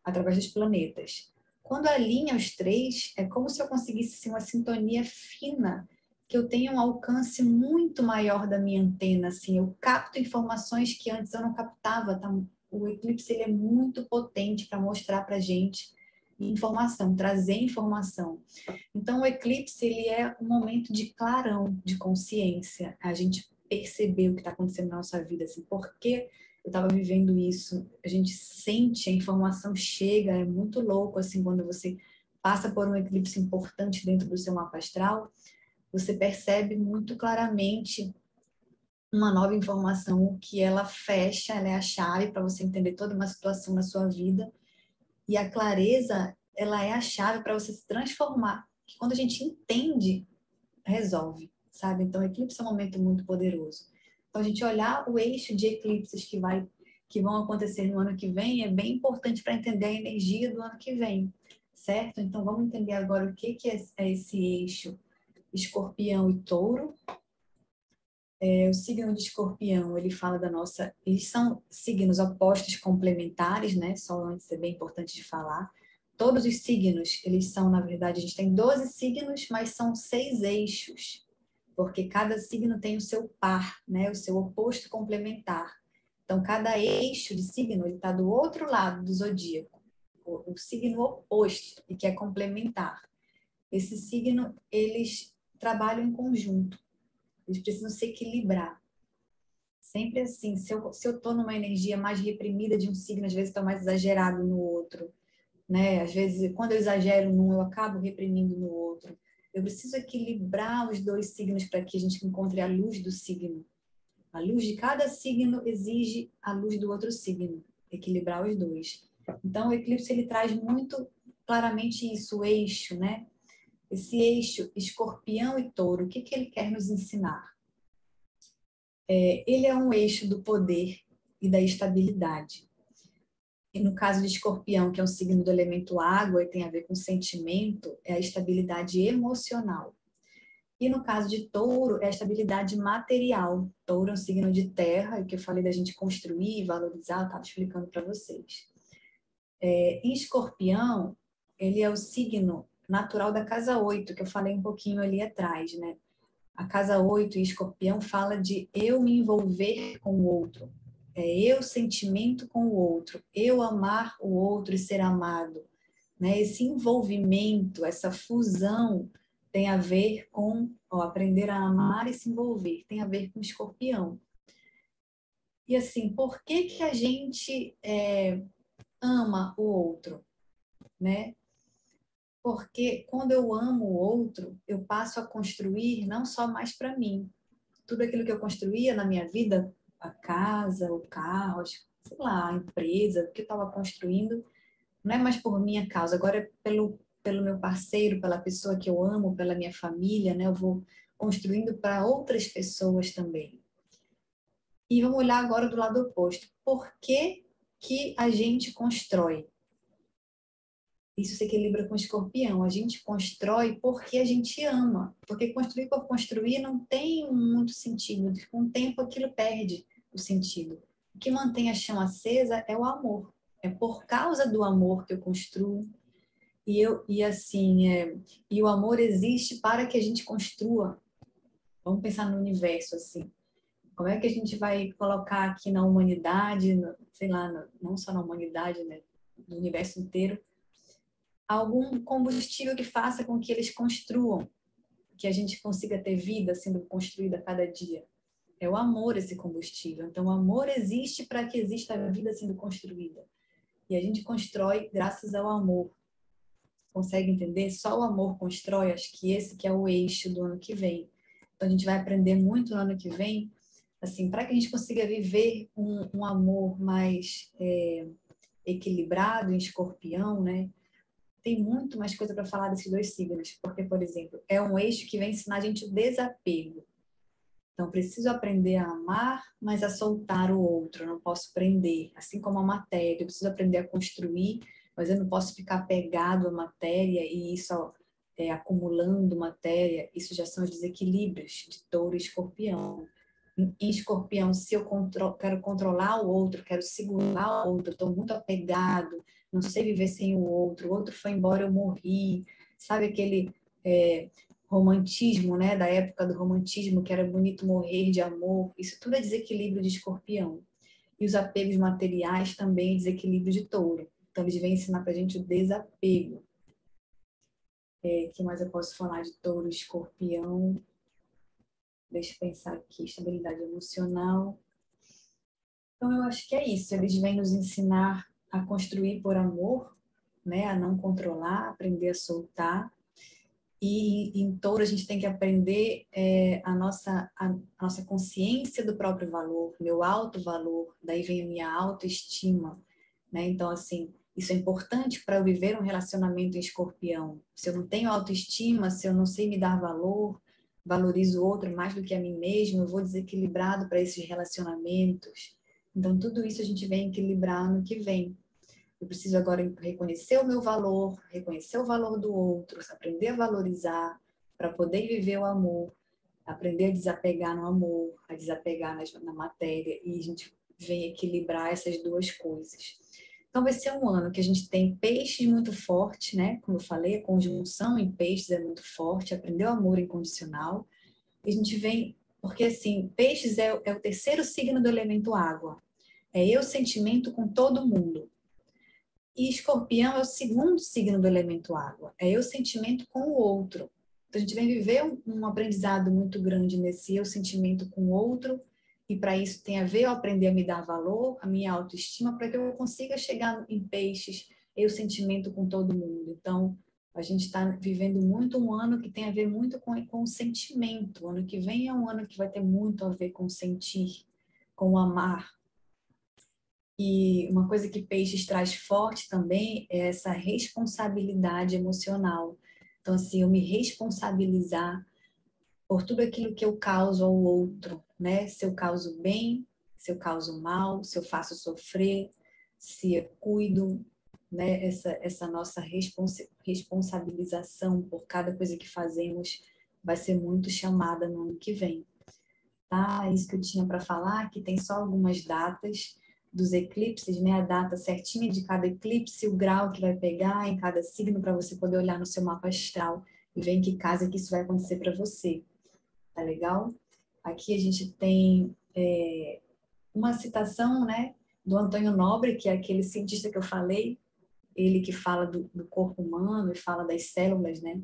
através dos planetas. Quando alinha os três, é como se eu conseguisse assim, uma sintonia fina, que eu tenho um alcance muito maior da minha antena, assim, eu capto informações que antes eu não captava, tá? O eclipse ele é muito potente para mostrar para gente informação, trazer informação. Então, o eclipse ele é um momento de clarão, de consciência, a gente perceber o que está acontecendo na nossa vida, assim, por que eu estava vivendo isso, a gente sente, a informação chega, é muito louco, assim, quando você passa por um eclipse importante dentro do seu mapa astral, você percebe muito claramente uma nova informação que ela fecha, ela é a chave para você entender toda uma situação na sua vida, e a clareza, ela é a chave para você se transformar, que quando a gente entende, resolve, sabe? Então, o eclipse é um momento muito poderoso. Então, a gente olhar o eixo de eclipses que vão acontecer no ano que vem é bem importante para entender a energia do ano que vem, certo? Então, vamos entender agora o que é esse eixo Escorpião e Touro. O signo de Escorpião, ele fala da nossa... Eles são signos opostos complementares, né? Só antes é bem importante de falar. Todos os signos, eles são, na verdade, a gente tem 12 signos, mas são 6 eixos, porque cada signo tem o seu par, né? O seu oposto complementar. Então, cada eixo de signo, ele está do outro lado do zodíaco, o signo oposto, e que é complementar. Esse signo, eles trabalham em conjunto. Eles precisam se equilibrar. Sempre assim, se eu estou numa energia mais reprimida de um signo, às vezes estou mais exagerado no outro, né? Às vezes, quando eu exagero num, eu acabo reprimindo no outro. Eu preciso equilibrar os dois signos para que a gente encontre a luz do signo. A luz de cada signo exige a luz do outro signo, equilibrar os dois. Então, o eclipse ele traz muito claramente isso, o eixo, né? Esse eixo, Escorpião e Touro, o que que ele quer nos ensinar? Ele é um eixo do poder e da estabilidade. E no caso de Escorpião, que é um signo do elemento água e tem a ver com sentimento, é a estabilidade emocional. E no caso de Touro, é a estabilidade material. Touro é um signo de terra, que eu falei da gente construir e valorizar, eu estava explicando para vocês. Em Escorpião, ele é o signo natural da casa 8, que eu falei um pouquinho ali atrás, né? A casa 8 em Escorpião fala de eu me envolver com o outro. Eu sentimento com o outro. Eu amar o outro e ser amado. Né? Esse envolvimento, essa fusão tem a ver com aprender a amar e se envolver. Tem a ver com Escorpião. E assim, por que que a gente ama o outro? Né? Porque quando eu amo o outro, eu passo a construir não só mais para mim, tudo aquilo que eu construía na minha vida, a casa, o carro, sei lá, a empresa, o que eu estava construindo, não é mais por minha causa, agora é pelo meu parceiro, pela pessoa que eu amo, pela minha família, né? Eu vou construindo para outras pessoas também. E vamos olhar agora do lado oposto. Por que que a gente constrói? Isso se equilibra com o Escorpião. A gente constrói porque a gente ama. Porque construir por construir não tem muito sentido. Com o tempo aquilo perde o sentido. O que mantém a chama acesa é o amor. É por causa do amor que eu construo. E o amor existe para que a gente construa. Vamos pensar no universo assim. Como é que a gente vai colocar aqui na humanidade, sei lá, não só na humanidade, né, no universo inteiro, algum combustível que faça com que eles construam, que a gente consiga ter vida sendo construída a cada dia. É o amor esse combustível. Então, o amor existe para que exista a vida sendo construída. E a gente constrói graças ao amor. Consegue entender? Só o amor constrói. Acho que esse que é o eixo do ano que vem. Então, a gente vai aprender muito no ano que vem, assim, para que a gente consiga viver um amor mais equilibrado em Escorpião, né? Tem muito mais coisa para falar desses dois signos, porque, por exemplo, é um eixo que vem ensinar a gente o desapego. Então, preciso aprender a amar, mas a soltar o outro, eu não posso prender. Assim como a matéria, eu preciso aprender a construir, mas eu não posso ficar pegado à matéria e isso acumulando matéria. Isso já são os desequilíbrios de Touro e Escorpião. Em Escorpião, se eu quero controlar o outro, quero segurar o outro, estou muito apegado, não sei viver sem o outro foi embora, eu morri. Sabe aquele romantismo, né, da época do romantismo, que era bonito morrer de amor? Isso tudo é desequilíbrio de Escorpião. E os apegos materiais também é desequilíbrio de Touro. Então, eles vêm ensinar pra gente o desapego. O que mais eu posso falar de Touro, Escorpião? Deixa eu pensar aqui, estabilidade emocional. Então, eu acho que é isso. Eles vêm nos ensinar a construir por amor, né? A não controlar, aprender a soltar. E em Touro a gente tem que aprender a nossa consciência do próprio valor, meu alto valor. Daí vem a minha autoestima, né? Então, assim, isso é importante para eu viver um relacionamento em Escorpião. Se eu não tenho autoestima, se eu não sei me dar valor, valorizo o outro mais do que a mim mesmo, eu vou desequilibrado para esses relacionamentos. Então, tudo isso a gente vem equilibrar no que vem. Eu preciso agora reconhecer o meu valor, reconhecer o valor do outro, aprender a valorizar para poder viver o amor, aprender a desapegar no amor, a desapegar na matéria, e a gente vem equilibrar essas duas coisas. Então vai ser um ano que a gente tem peixes muito forte, né? Como eu falei, a conjunção em peixes é muito forte, aprender o amor incondicional. E a gente vem, porque assim, peixes é o terceiro signo do elemento água. É eu sentimento com todo mundo. E Escorpião é o segundo signo do elemento água. É eu sentimento com o outro. Então, a gente vem viver um aprendizado muito grande nesse eu sentimento com o outro. E para isso tem a ver eu aprender a me dar valor, a minha autoestima, para que eu consiga chegar em peixes, eu sentimento com todo mundo. Então, a gente está vivendo muito um ano que tem a ver muito com o sentimento. O ano que vem é um ano que vai ter muito a ver com sentir, com amar. E uma coisa que Peixes traz forte também é essa responsabilidade emocional. Então, assim, eu me responsabilizar por tudo aquilo que eu causo ao outro, né? Se eu causo bem, se eu causo mal, se eu faço sofrer, se eu cuido, né? Essa nossa responsabilização por cada coisa que fazemos vai ser muito chamada no ano que vem. Tá? É isso que eu tinha para falar, que tem só algumas datas dos eclipses, né? A data certinha de cada eclipse, o grau que vai pegar em cada signo para você poder olhar no seu mapa astral e ver em que casa que isso vai acontecer para você. Tá legal? Aqui a gente tem uma citação, né, do Antônio Nobre, que é aquele cientista que eu falei, ele que fala do corpo humano e fala das células, né?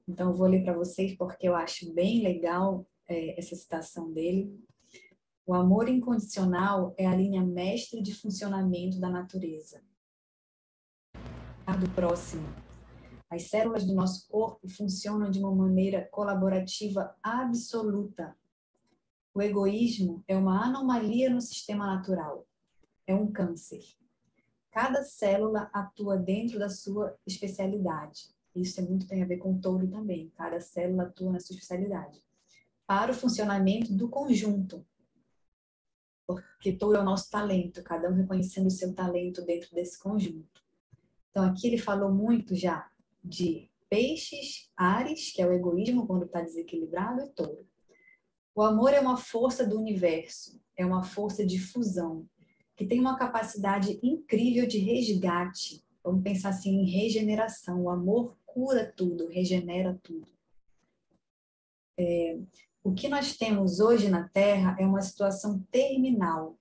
Então eu vou ler para vocês porque eu acho bem legal essa citação dele. O amor incondicional é a linha mestre de funcionamento da natureza. A do próximo. As células do nosso corpo funcionam de uma maneira colaborativa absoluta. O egoísmo é uma anomalia no sistema natural. É um câncer. Cada célula atua dentro da sua especialidade. Isso tem a ver com o touro também. Cada célula atua na sua especialidade. Para o funcionamento do conjunto. Porque touro é o nosso talento, cada um reconhecendo o seu talento dentro desse conjunto. Então, aqui ele falou muito já de peixes, Áries, que é o egoísmo quando está desequilibrado, e touro. O amor é uma força do universo, é uma força de fusão, que tem uma capacidade incrível de resgate. Vamos pensar assim em regeneração. O amor cura tudo, regenera tudo. O que nós temos hoje na Terra é uma situação terminal.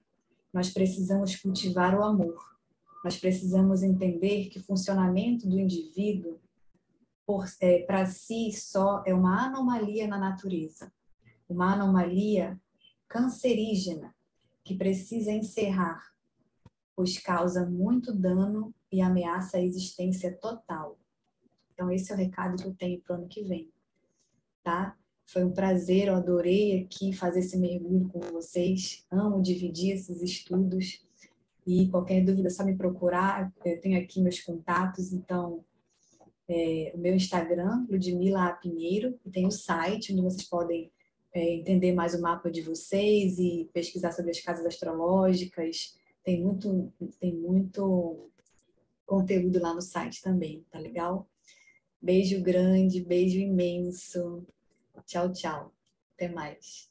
Nós precisamos cultivar o amor. Nós precisamos entender que o funcionamento do indivíduo, para si só, é uma anomalia na natureza. Uma anomalia cancerígena que precisa encerrar, pois causa muito dano e ameaça a existência total. Então, esse é o recado que eu tenho para o ano que vem, tá? Foi um prazer, eu adorei aqui fazer esse mergulho com vocês. Amo dividir esses estudos. E qualquer dúvida é só me procurar. Eu tenho aqui meus contatos, então o meu Instagram, Ludmila A. Pinheiro, e tem o site onde vocês podem entender mais o mapa de vocês e pesquisar sobre as casas astrológicas. Tem muito conteúdo lá no site também, tá legal? Beijo grande, beijo imenso. Tchau, tchau. Até mais.